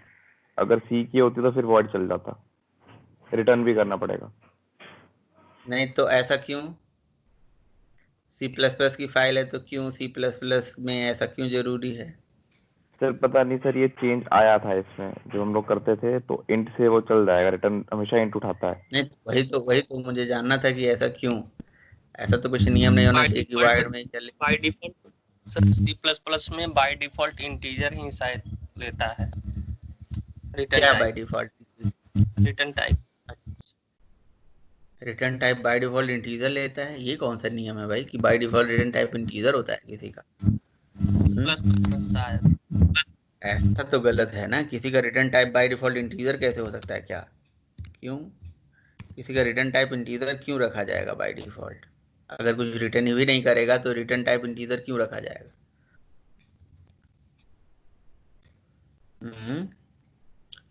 अगर सी की होती तो फिर वॉइड चल जाता, रिटर्न भी करना पड़ेगा। नहीं तो ऐसा क्यों, C++ की फाइल है तो क्यों C++ में ऐसा क्यों जरूरी है? सर पता नहीं सर, ये चेंज आया था इसमें जब हम लोग करते थे, तो इंट से वो चल जाएगा, रिटर्न हमेशा इंट उठाता है। नहीं वही तो मुझे जानना था कि ऐसा क्यों, ऐसा तो कुछ नियम नहीं होना चाहिए कि वाइड में चले। बाय डिफॉल्ट सर C++ में बाय डिफॉल्ट इंटीजर ही शायद लेता है क्या by default? Return type, return type by default integer लेता है? ये कौन सा नियम है भाई कि by default return type integer होता है किसी का? शायद ऐसा तो गलत है ना, किसी का return type by default integer कैसे हो सकता है? क्या क्यों, किसी का रिटर्न टाइप इंटीजर क्यों रखा जाएगा बाय डिफॉल्ट? अगर कुछ रिटर्न ही नहीं करेगा तो रिटर्न टाइप इंटीजर क्यों रखा जाएगा?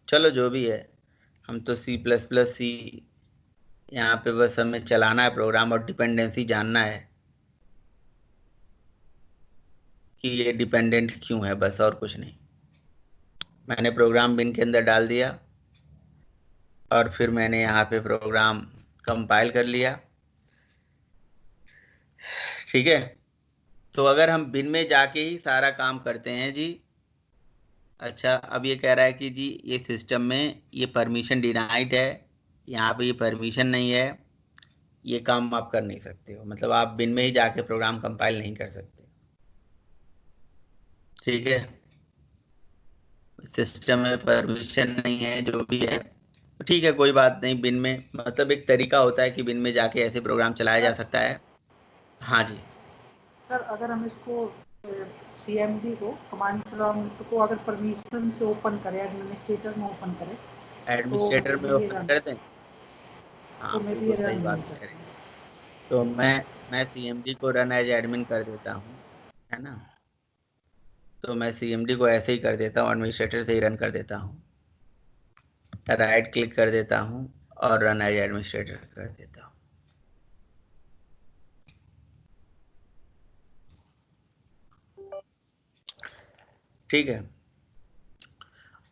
चलो जो भी है, हम तो C++ यहाँ पे बस हमें चलाना है प्रोग्राम और डिपेंडेंसी जानना है कि ये डिपेंडेंट क्यों है, बस और कुछ नहीं। मैंने प्रोग्राम बिन के अंदर डाल दिया और फिर मैंने यहाँ पे प्रोग्राम कंपाइल कर लिया, ठीक है। तो अगर हम बिन में जाके ही सारा काम करते हैं जी, अच्छा अब ये कह रहा है कि जी ये सिस्टम में ये परमिशन डिनाइड है, यहाँ पे ये परमिशन नहीं है, ये काम आप कर नहीं सकते हो, मतलब आप बिन में ही जाके प्रोग्राम कंपाइल नहीं कर सकते, ठीक है। सिस्टम में परमिशन नहीं है जो भी है, ठीक है कोई बात नहीं। बिन में मतलब एक तरीका होता है कि बिन में जाके ऐसे प्रोग्राम चलाया जा सकता है। हाँ जी सर अगर हम इसको CMD को कमांड प्रॉम्प्ट को अगर परमिशन से ओपन करें, एडमिनिस्ट्रेटर में ओपन करें एडमिनिस्ट्रेटर में ओपन कर दें, हाँ बिल्कुल सही बात कह रहे हैं। तो मैं CMD को रन एज एडमिन कर देता हूँ, है ना। तो मैं CMD को ऐसे ही कर देता हूँ, एडमिनिस्ट्रेटर से ही रन कर देता हूँ, राइट क्लिक कर देता हूँ और रन एज एडमिनिस्ट्रेटर कर देता हूँ। ठीक है,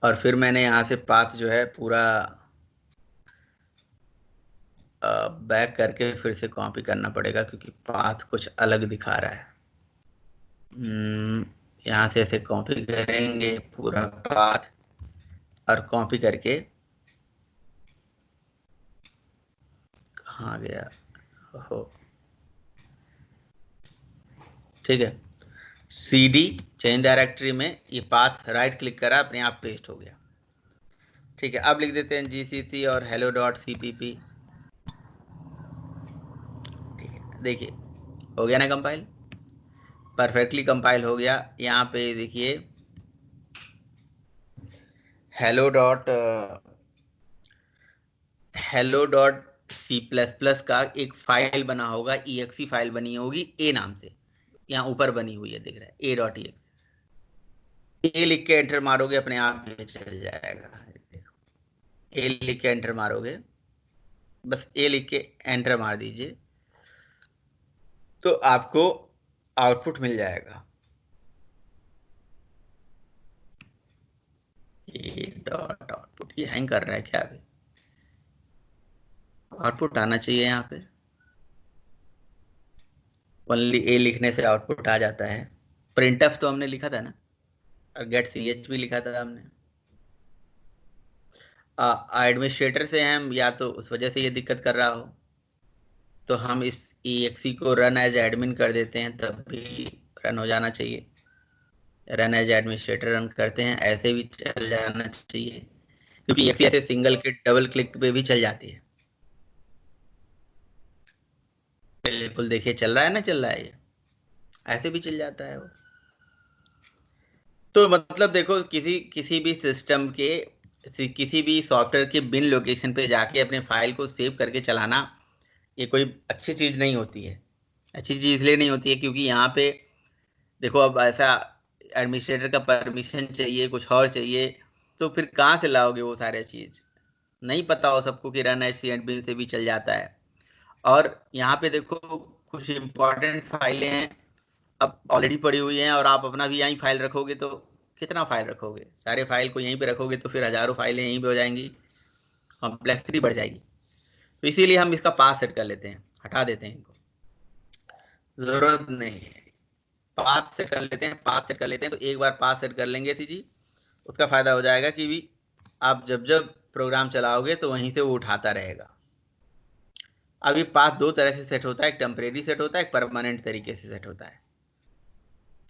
और फिर मैंने यहाँ से पाथ जो है पूरा बैक करके फिर से कॉपी करना पड़ेगा क्योंकि पाथ कुछ अलग दिखा रहा है। यहाँ से ऐसे कॉपी करेंगे पूरा पाथ और कॉपी करके कहाँ गया हो, ठीक है। CD चेंज डायरेक्टरी में ये पाथ राइट क्लिक करा, अपने आप पेस्ट हो गया, ठीक है। अब लिख देते हैं GCC और hello.cpp, ठीक है। देखिए हो गया ना कंपाइल, परफेक्टली कंपाइल हो गया। यहाँ पे देखिए hello.c++ का एक फाइल बना होगा, exe फाइल बनी होगी a नाम से, यहाँ ऊपर बनी हुई है, दिख रहा है a.exe। ए लिख के एंटर मारोगे अपने आप ये चल जाएगा। देखो ए लिख के एंटर मारोगे, बस ए लिख के एंटर मार दीजिए तो आपको आउटपुट मिल जाएगा। ए डॉट आउटपुट, ये हैंग कर रहा है क्या? अभी आउटपुट आना चाहिए यहाँ पे, ओनली ए लिखने से आउटपुट आ जाता है। प्रिंटफ तो हमने लिखा था ना, और गेट ch भी लिखा था हमने। एडमिनिस्ट्रेटर से हम, या तो उस वजह से ये दिक्कत कर रहा हो तो हम इस exe को रन एज एडमिन कर देते हैं, तब भी रन हो जाना चाहिए। रन एज एडमिनिस्ट्रेटर रन करते हैं, ऐसे भी चल जाना चाहिए क्योंकि exe ऐसे सिंगल क्लिक डबल क्लिक पे भी चल जाती है। बिल्कुल देखिए चल रहा है ना, चल रहा है, ये ऐसे भी चल जाता है वो। तो मतलब देखो किसी भी सिस्टम के किसी भी सॉफ्टवेयर के बिन लोकेशन पे जाके अपने फाइल को सेव करके चलाना ये कोई अच्छी चीज़ नहीं होती है। अच्छी चीज़ इसलिए नहीं होती है क्योंकि यहाँ पे देखो अब ऐसा एडमिनिस्ट्रेटर का परमिशन चाहिए, कुछ और चाहिए, तो फिर कहाँ से लाओगे वो सारे चीज़? नहीं पता हो सबको कि रन एज एडमिन से भी चल जाता है। और यहाँ पे देखो कुछ इम्पोर्टेंट फाइलें हैं, अब ऑलरेडी पड़ी हुई हैं, और आप अपना भी यहीं फाइल रखोगे तो कितना फाइल रखोगे? सारे फाइल को यहीं पे रखोगे तो फिर हजारों फाइलें यहीं पे हो जाएंगी, कॉम्प्लेक्सिटी बढ़ जाएगी। तो इसीलिए हम इसका पाथ सेट कर लेते हैं, हटा देते हैं इनको, जरूरत नहीं है। पाथ सेट कर लेते हैं, पाथ सेट कर लेते हैं तो एक बार पाथ सेट कर लेंगे थी जी, उसका फायदा हो जाएगा कि भी आप जब जब प्रोग्राम चलाओगे तो वहीं से वो उठाता रहेगा। अभी पाथ दो तरह से सेट होता है, एक टेम्परेरी सेट होता है, एक परमानेंट तरीके से सेट होता है।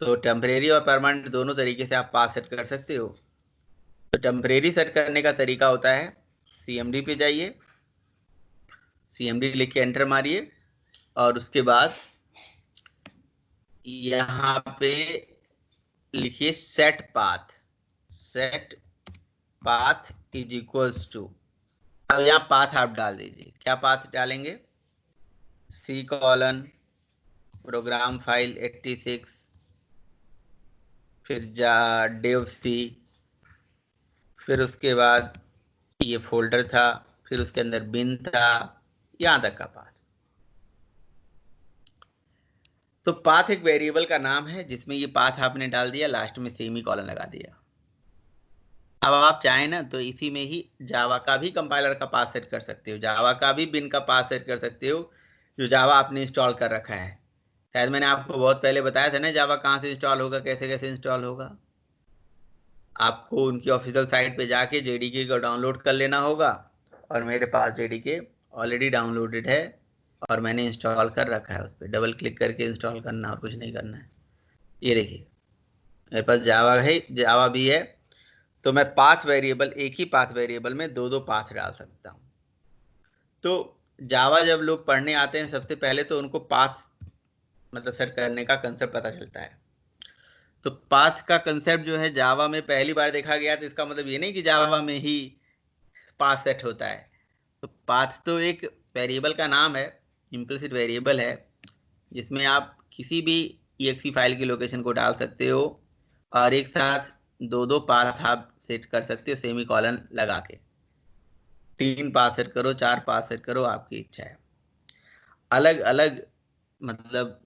तो टेम्परेरी और परमानेंट दोनों तरीके से आप पाथ सेट कर सकते हो। तो टेम्परेरी सेट करने का तरीका होता है, CMD पे जाइए, CMD लिख के एंटर मारिए, और उसके बाद यहाँ पे लिखिए set path is equals to, अब यहाँ पाथ आप डाल दीजिए। क्या पाथ डालेंगे? C कॉलन प्रोग्राम फाइल 86, फिर dev C, फिर उसके बाद ये फोल्डर था, फिर उसके अंदर बिन था, यहाँ तक का पाथ। तो पाथ एक वेरिएबल का नाम है जिसमें ये पाथ आपने डाल दिया, लास्ट में सेमी कॉलन लगा दिया। अब आप चाहें ना तो इसी में ही जावा का भी कंपाइलर का पाथ सेट कर सकते हो, जावा का भी बिन का पाथ सेट कर सकते हो, जो जावा आपने इंस्टॉल कर रखा है। शायद मैंने आपको बहुत पहले बताया था ना जावा कहाँ से इंस्टॉल होगा, कैसे कैसे इंस्टॉल होगा। आपको उनकी ऑफिशियल साइट पे जाके JDK को डाउनलोड कर लेना होगा, और मेरे पास JDK ऑलरेडी डाउनलोडेड है और मैंने इंस्टॉल कर रखा है। उस पर डबल क्लिक करके इंस्टॉल करना और कुछ नहीं करना है। ये देखिए मेरे पास जावा है, जावा भी है, तो मैं पाथ वेरिएबल, एक ही पाथ वेरिएबल में दो पाथ डाल सकता हूँ। तो जावा जब लोग पढ़ने आते हैं सबसे पहले तो उनको पाथ मतलब सेट करने का कंसेप्ट पता चलता है। तो पाथ का कंसेप्ट जो है जावा में पहली बार देखा गया, तो इसका मतलब ये नहीं कि जावा में ही पाथ सेट होता है। तो पाथ तो एक वेरिएबल का नाम है, इम्प्लिसिट वेरिएबल है, जिसमें आप किसी भी exe फाइल की लोकेशन को डाल सकते हो, और एक साथ दो पाथ आप सेट कर सकते हो सेमी कॉलन लगा के। 3 पाथ सेट करो, 4 पाथ सेट करो, आपकी इच्छा है। अलग अलग मतलब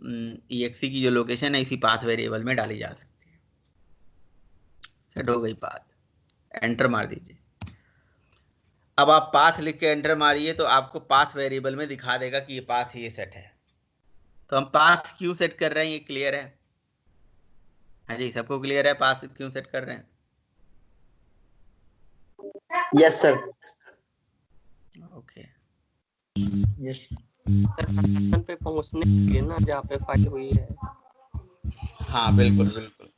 exe की जो लोकेशन है इसी पाथ वेरिएबल में डाली जा सकती है। सेट हो गई पाथ, एंटर मार दीजिए। अब आप पाथ लिख के एंटर मारिए तो आपको पाथ वेरिएबल में दिखा देगा कि ये पाथ ये सेट है। तो हम पाथ क्यों सेट कर रहे हैं ये क्लियर है? हाँ जी, सबको क्लियर है पाथ क्यों सेट कर रहे हैं? Yes sir. Okay yes sir, function पे पहुंचने के लिए ना जहाँ पे फाइल हुई है। हाँ बिल्कुल बिल्कुल।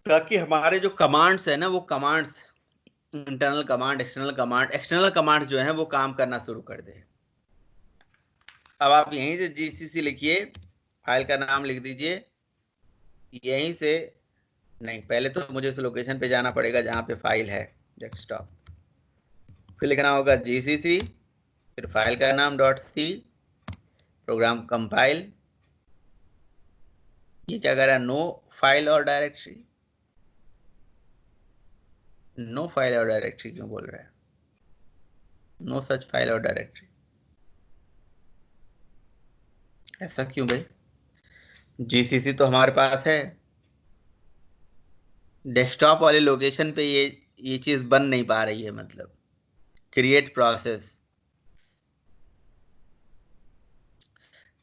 ताकि हमारे जो कमांड्स है ना वो commands internal command external command जो है वो काम करना शुरू कर दे। अब आप यहीं से जीसीसी लिखिए, फाइल का नाम लिख दीजिए, यहीं से नहीं, पहले तो मुझे उस लोकेशन पे जाना पड़ेगा जहां पे फाइल है डेस्कटॉप, फिर लिखना होगा जीसीसी, फिर फाइल का नाम .c, प्रोग्राम कंपाइल। ये क्या कर रहा है? नो फाइल और डायरेक्टरी, नो फाइल और डायरेक्टरी क्यों बोल रहा है? नो सच फाइल और डायरेक्टरी, ऐसा क्यों भाई? जीसीसी तो हमारे पास है, डेस्कटॉप वाले लोकेशन पे ये चीज बन नहीं पा रही है। मतलब क्रिएट प्रोसेस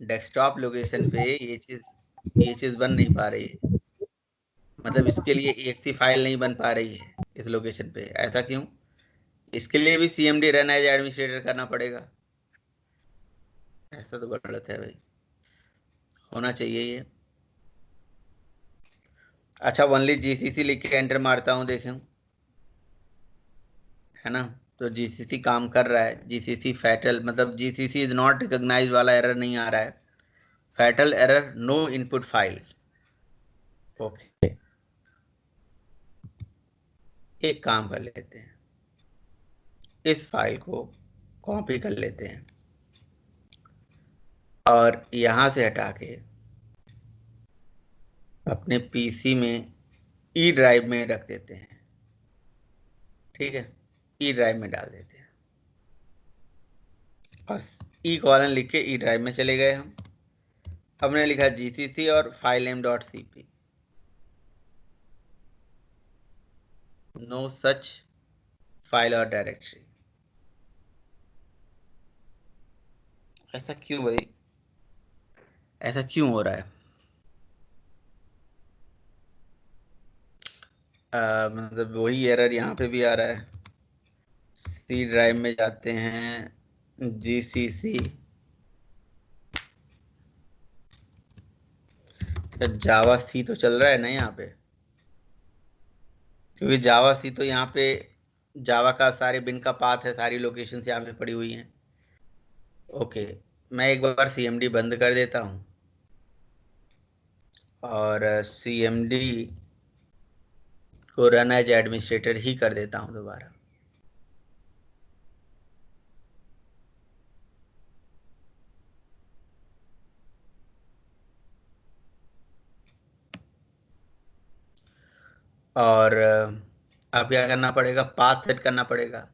डेस्कटॉप लोकेशन पे ये चीज बन नहीं पा रही है। मतलब इसके लिए exe फाइल नहीं बन पा रही है इस लोकेशन पे, ऐसा क्यों? इसके लिए भी cmd रन एज एडमिनिस्ट्रेटर करना पड़ेगा। ऐसा तो गलत है भाई, होना चाहिए ये। अच्छा, ओनली जीसीसी लिख के एंटर मारता हूँ, देखें, है ना? तो जीसीसी काम कर रहा है। जीसीसी फैटल मतलब जीसीसी इज नॉट रिकॉग्नाइज वाला एरर नहीं आ रहा है। Fatal error no input file. Okay, एक काम कर लेते हैं, इस फाइल को कॉपी कर लेते हैं और यहां से हटा के अपने पीसी में ई ड्राइव में रख देते हैं। ठीक है, ई ड्राइव में डाल देते हैं। बस ई कॉलन लिख के ई ड्राइव में चले गए हम। हमने लिखा जीसीसी और file name .cp, no such file और डायरेक्टरी। ऐसा क्यों भाई? ऐसा क्यों हो रहा है? मतलब वही एरर यहाँ पे भी आ रहा है। सी ड्राइव में जाते हैं, जीसीसी, जावा सी तो चल रहा है ना यहाँ पे, क्योंकि जावा सी तो यहाँ पे जावा का सारे बिन का पाथ है, सारी लोकेशंस यहाँ पे पड़ी हुई हैं। ओके, मैं एक बार सीएमडी बंद कर देता हूँ और सीएमडी को रन एज एडमिनिस्ट्रेटर ही कर देता हूँ दोबारा। और अब क्या करना पड़ेगा? पाथ सेट करना पड़ेगा।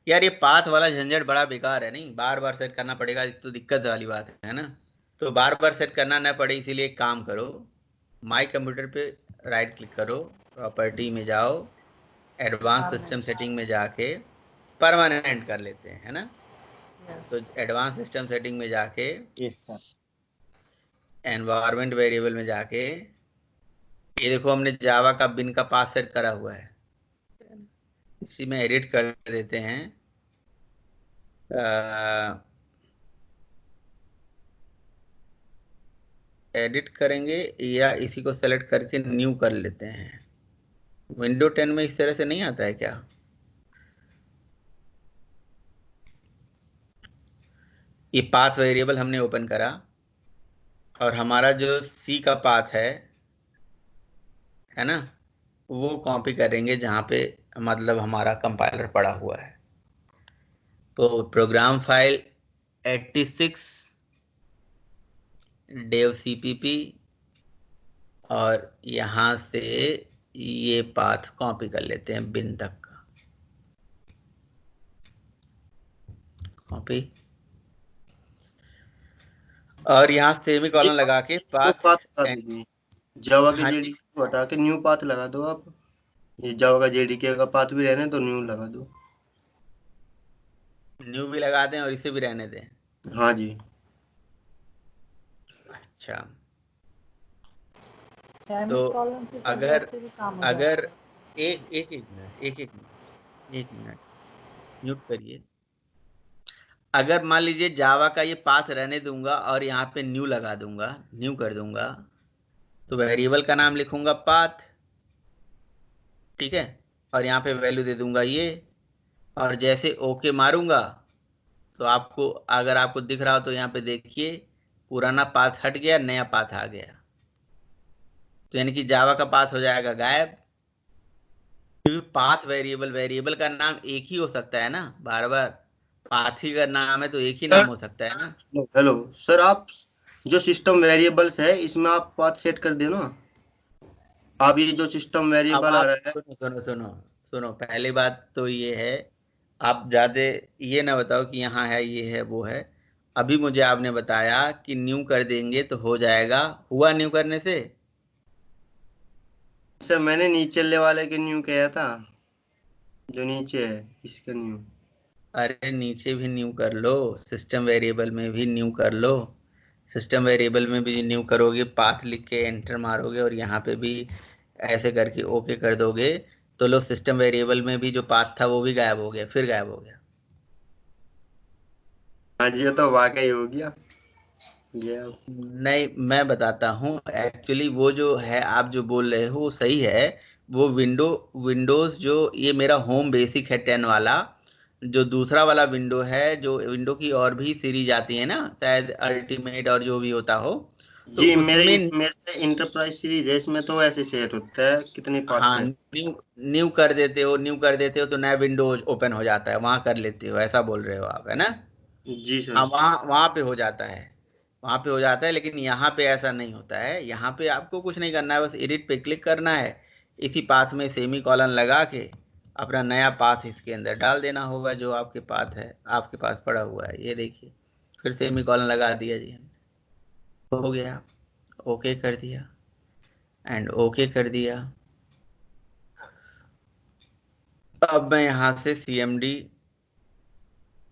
यार ये पाथ वाला झंझट बड़ा बेकार है, नहीं बार बार सेट करना पड़ेगा, तो दिक्कत वाली बात है ना। तो बार बार सेट करना ना पड़े इसीलिए एक काम करो, माई कंप्यूटर पे राइट क्लिक करो, प्रॉपर्टी में जाओ, एडवांस सिस्टम सेटिंग में जाके परमानेंट कर लेते हैं, है ना। तो एडवांस सिस्टम सेटिंग में जाके एनवायरनमेंट वेरिएबल में जाके ये देखो हमने जावा का बिन का पाथ सेट करा हुआ है, इसी में एडिट कर देते हैं। एडिट करेंगे या इसी को सेलेक्ट करके न्यू कर लेते हैं। विंडो 10 में इस तरह से नहीं आता है क्या? ये पाथ वेरिएबल हमने ओपन करा और हमारा जो सी का पाथ है ना, वो कॉपी करेंगे जहां पे मतलब हमारा कंपाइलर पड़ा हुआ है। तो प्रोग्राम फाइल 86 dev cpp और यहां से ये पाथ कॉपी कर लेते हैं बिन तक का, कॉपी, और यहाँ सेमीकोलन लगा के पाथ लगा दीजिए, जावा के हाँ जेडी को हटा के न्यू पाथ लगा दो आप। ये जावा का जेडीके का पाथ भी रहने तो न्यू लगा दो। न्यू भी लगा दें और इसे भी रहने दें। हाँ जी। अच्छा, तो सेमीकोलन से तो अगर वैसे भी काम हो अगर जाएगा। एक मिनट म्यूट करिए। अगर मान लीजिए जावा का ये पाथ रहने दूंगा और यहाँ पे न्यू लगा दूंगा, न्यू कर दूंगा, तो वेरिएबल का नाम लिखूंगा पाथ, ठीक है, और यहाँ पे वैल्यू दे दूंगा ये, और जैसे ओके मारूंगा तो आपको, अगर आपको दिख रहा हो तो यहाँ पे देखिए पुराना पाथ हट गया, नया पाथ आ गया। तो यानी कि जावा का पाथ हो जाएगा गायब, क्योंकि पाथ वेरिएबल, वेरिएबल का नाम एक ही हो सकता है ना, बार बार पाथ ही का नाम है तो एक ही नाम हो सकता है ना। हेलो सर, आप जो सिस्टम वेरिएबल्स है इसमें आप पाथ सेट कर देना। आप ये जो सिस्टम अब वेरिएबल आ आप रहा है। सुनो, पहली बात तो ये है, आप ज्यादा ये ना बताओ कि यहाँ है, ये है, वो है। अभी मुझे आपने बताया कि न्यू कर देंगे तो हो जाएगा, हुआ न्यू करने से? सर मैंने नीचे वाले के न्यू किया था, जो नीचे है इसका न्यू। अरे नीचे भी न्यू कर लो, सिस्टम वेरिएबल में भी न्यू कर लो। सिस्टम वेरिएबल में भी न्यू करोगे, पाथ लिख के एंटर मारोगे और यहाँ पे भी ऐसे करके ओके कर दोगे, तो लो सिस्टम वेरिएबल में भी जो पाथ था वो भी गायब हो गया, फिर गायब हो गया। हाँ जी, ये तो वाकई हो गया। गया। नहीं, मैं बताता हूँ, एक्चुअली वो जो है आप जो बोल रहे हो वो सही है। वो विंडोज जो ये मेरा होम बेसिक है 10 वाला, जो दूसरा वाला विंडो है, जो विंडो की और भी सीरीज आती है ना, शायद अल्टीमेट और जो भी होता हो, तो जी, उसमें मेरे इंटरप्राइज सीरीज है, इसमें तो ऐसे सेट होता है कितनी पार्ट हाँ, सेट। न्यू न्यू कर देते हो, न्यू कर देते हो तो नया विंडोज ओपन हो जाता है, वहां कर लेते हो, ऐसा बोल रहे हो आप, है ना? जी हाँ, सर। वहाँ वहाँ पे हो जाता है, वहाँ पे हो जाता है, लेकिन यहाँ पे ऐसा नहीं होता है। यहाँ पे आपको कुछ नहीं करना है, बस एडिट पे क्लिक करना है, इसी पाथ में सेमी कॉलन लगा के अपना नया पाथ इसके अंदर डाल देना होगा, जो आपके पाथ है, आपके पास पड़ा हुआ है, ये देखिए, फिर सेमी कॉलन लगा दिया जी हमने, हो गया, ओके कर दिया एंड ओके कर दिया। अब मैं यहाँ से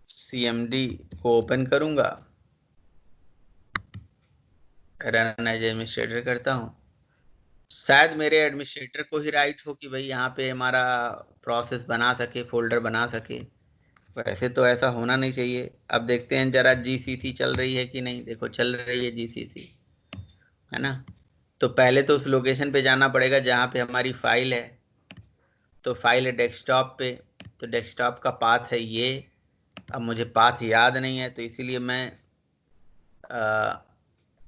सीएमडी को ओपन करूंगा, रन एज एडमिनिस्ट्रेटर करता हूँ। शायद मेरे एडमिनिस्ट्रेटर को ही राइट हो कि भाई यहाँ पे हमारा प्रोसेस बना सके, फोल्डर बना सके, वैसे तो ऐसा होना नहीं चाहिए। अब देखते हैं जरा जीसीसी चल रही है कि नहीं। देखो चल रही है जीसीसी, है ना? तो पहले तो उस लोकेशन पे जाना पड़ेगा जहाँ पे हमारी फाइल है। तो फाइल है डेस्कटॉप पे, तो डेस्कटॉप का पाथ है ये। अब मुझे पाथ याद नहीं है, तो इसीलिए मैं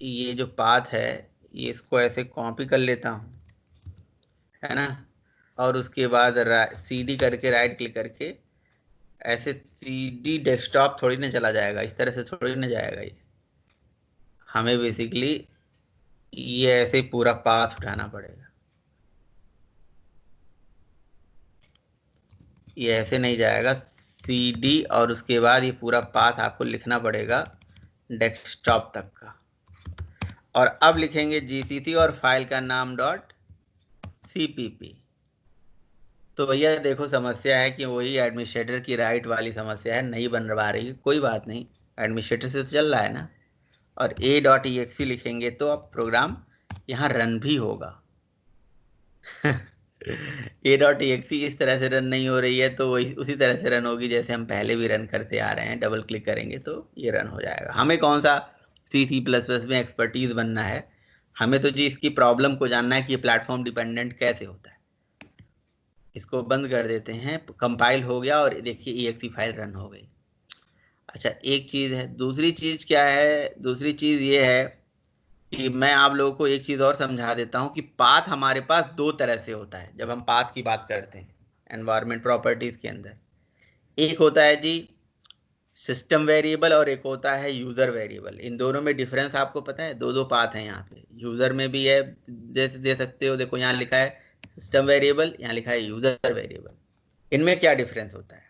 ये जो पाथ है ये इसको ऐसे कॉपी कर लेता हूँ, है ना? और उसके बाद सीडी करके राइट क्लिक करके ऐसे, सीडी डेस्कटॉप थोड़ी ना चला जाएगा, इस तरह से थोड़ी ना जाएगा ये। हमें बेसिकली ये ऐसे पूरा पाथ उठाना पड़ेगा, ये ऐसे नहीं जाएगा सीडी, और उसके बाद ये पूरा पाथ आपको लिखना पड़ेगा डेस्कटॉप तक का। और अब लिखेंगे जीसीसी और फाइल का नाम डॉट सीपीपी। तो भैया देखो, समस्या है कि वही एडमिनिस्ट्रेटर की राइट वाली समस्या है, नहीं बन रही, कोई बात नहीं, एडमिनिस्ट्रेटर से तो चल रहा है ना। और a.exe लिखेंगे तो अब प्रोग्राम यहाँ रन भी होगा। a.exe इस तरह से रन नहीं हो रही है, तो वही उसी तरह से रन होगी जैसे हम पहले भी रन करते आ रहे हैं। डबल क्लिक करेंगे तो ये रन हो जाएगा। हमें कौन सा C++ में एक्सपर्टीज बनना है, हमें तो जी इसकी प्रॉब्लम को जानना है कि ये प्लेटफॉर्म डिपेंडेंट कैसे होता है। इसको बंद कर देते हैं, कंपाइल हो गया और देखिए exe फाइल रन हो गई। अच्छा, एक चीज़ है, दूसरी चीज़ क्या है? दूसरी चीज़ ये है कि मैं आप लोगों को एक चीज़ और समझा देता हूँ कि पाथ हमारे पास दो तरह से होता है जब हम पाथ की बात करते हैं एनवायरनमेंट प्रॉपर्टीज़ के अंदर। एक होता है जी सिस्टम वेरिएबल और एक होता है यूज़र वेरिएबल। इन दोनों में डिफरेंस आपको पता है? दो दो पाथ हैं यहाँ पे, यूज़र में भी है, जैसे दे सकते हो, देखो यहाँ लिखा है सिस्टम वेरिएबल, यहाँ लिखा है यूज़र वेरिएबल। इनमें क्या डिफरेंस होता है?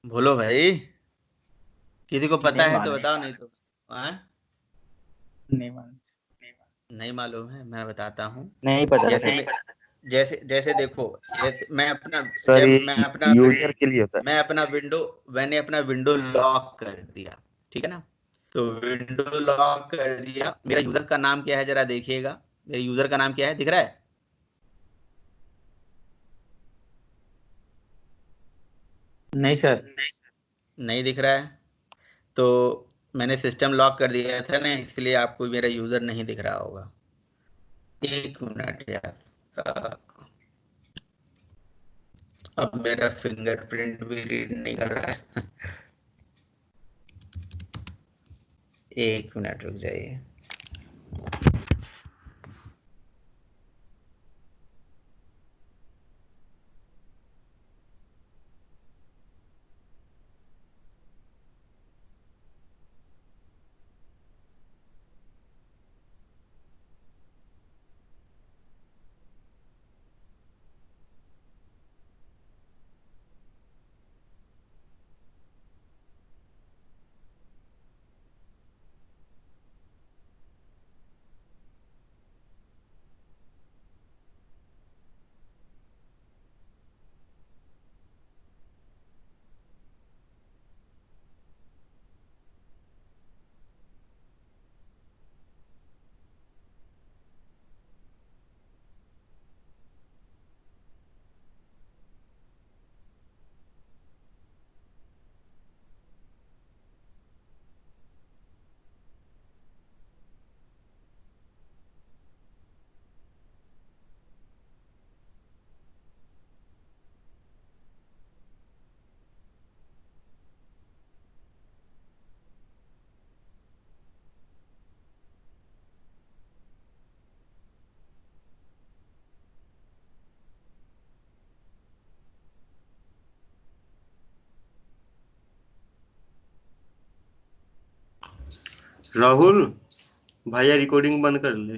बोलो भाई, किसी को पता नहीं है तो मालूम। बताओ, नहीं तो नहीं मालूम। नहीं मालूम है, मैं बताता हूँ। नहीं पता जैसे सर। मैं जैसे जैसे देखो, जैसे मैं अपना सर जब ये मैं अपना यूजर के लिए होता है। मैंने अपना विंडो लॉक कर दिया, ठीक है ना। तो विंडो लॉक कर दिया, मेरा यूजर का नाम क्या है जरा देखिएगा, मेरे यूजर का नाम क्या है, दिख रहा है? नहीं सर। नहीं दिख रहा है, तो मैंने सिस्टम लॉक कर दिया था ना, इसलिए आपको मेरा यूजर नहीं दिख रहा होगा। एक मिनट यार, अब मेरा फिंगरप्रिंट भी रीड नहीं कर रहा है। एक मिनट रुक जाइए। राहुल भैया रिकॉर्डिंग बंद कर ले।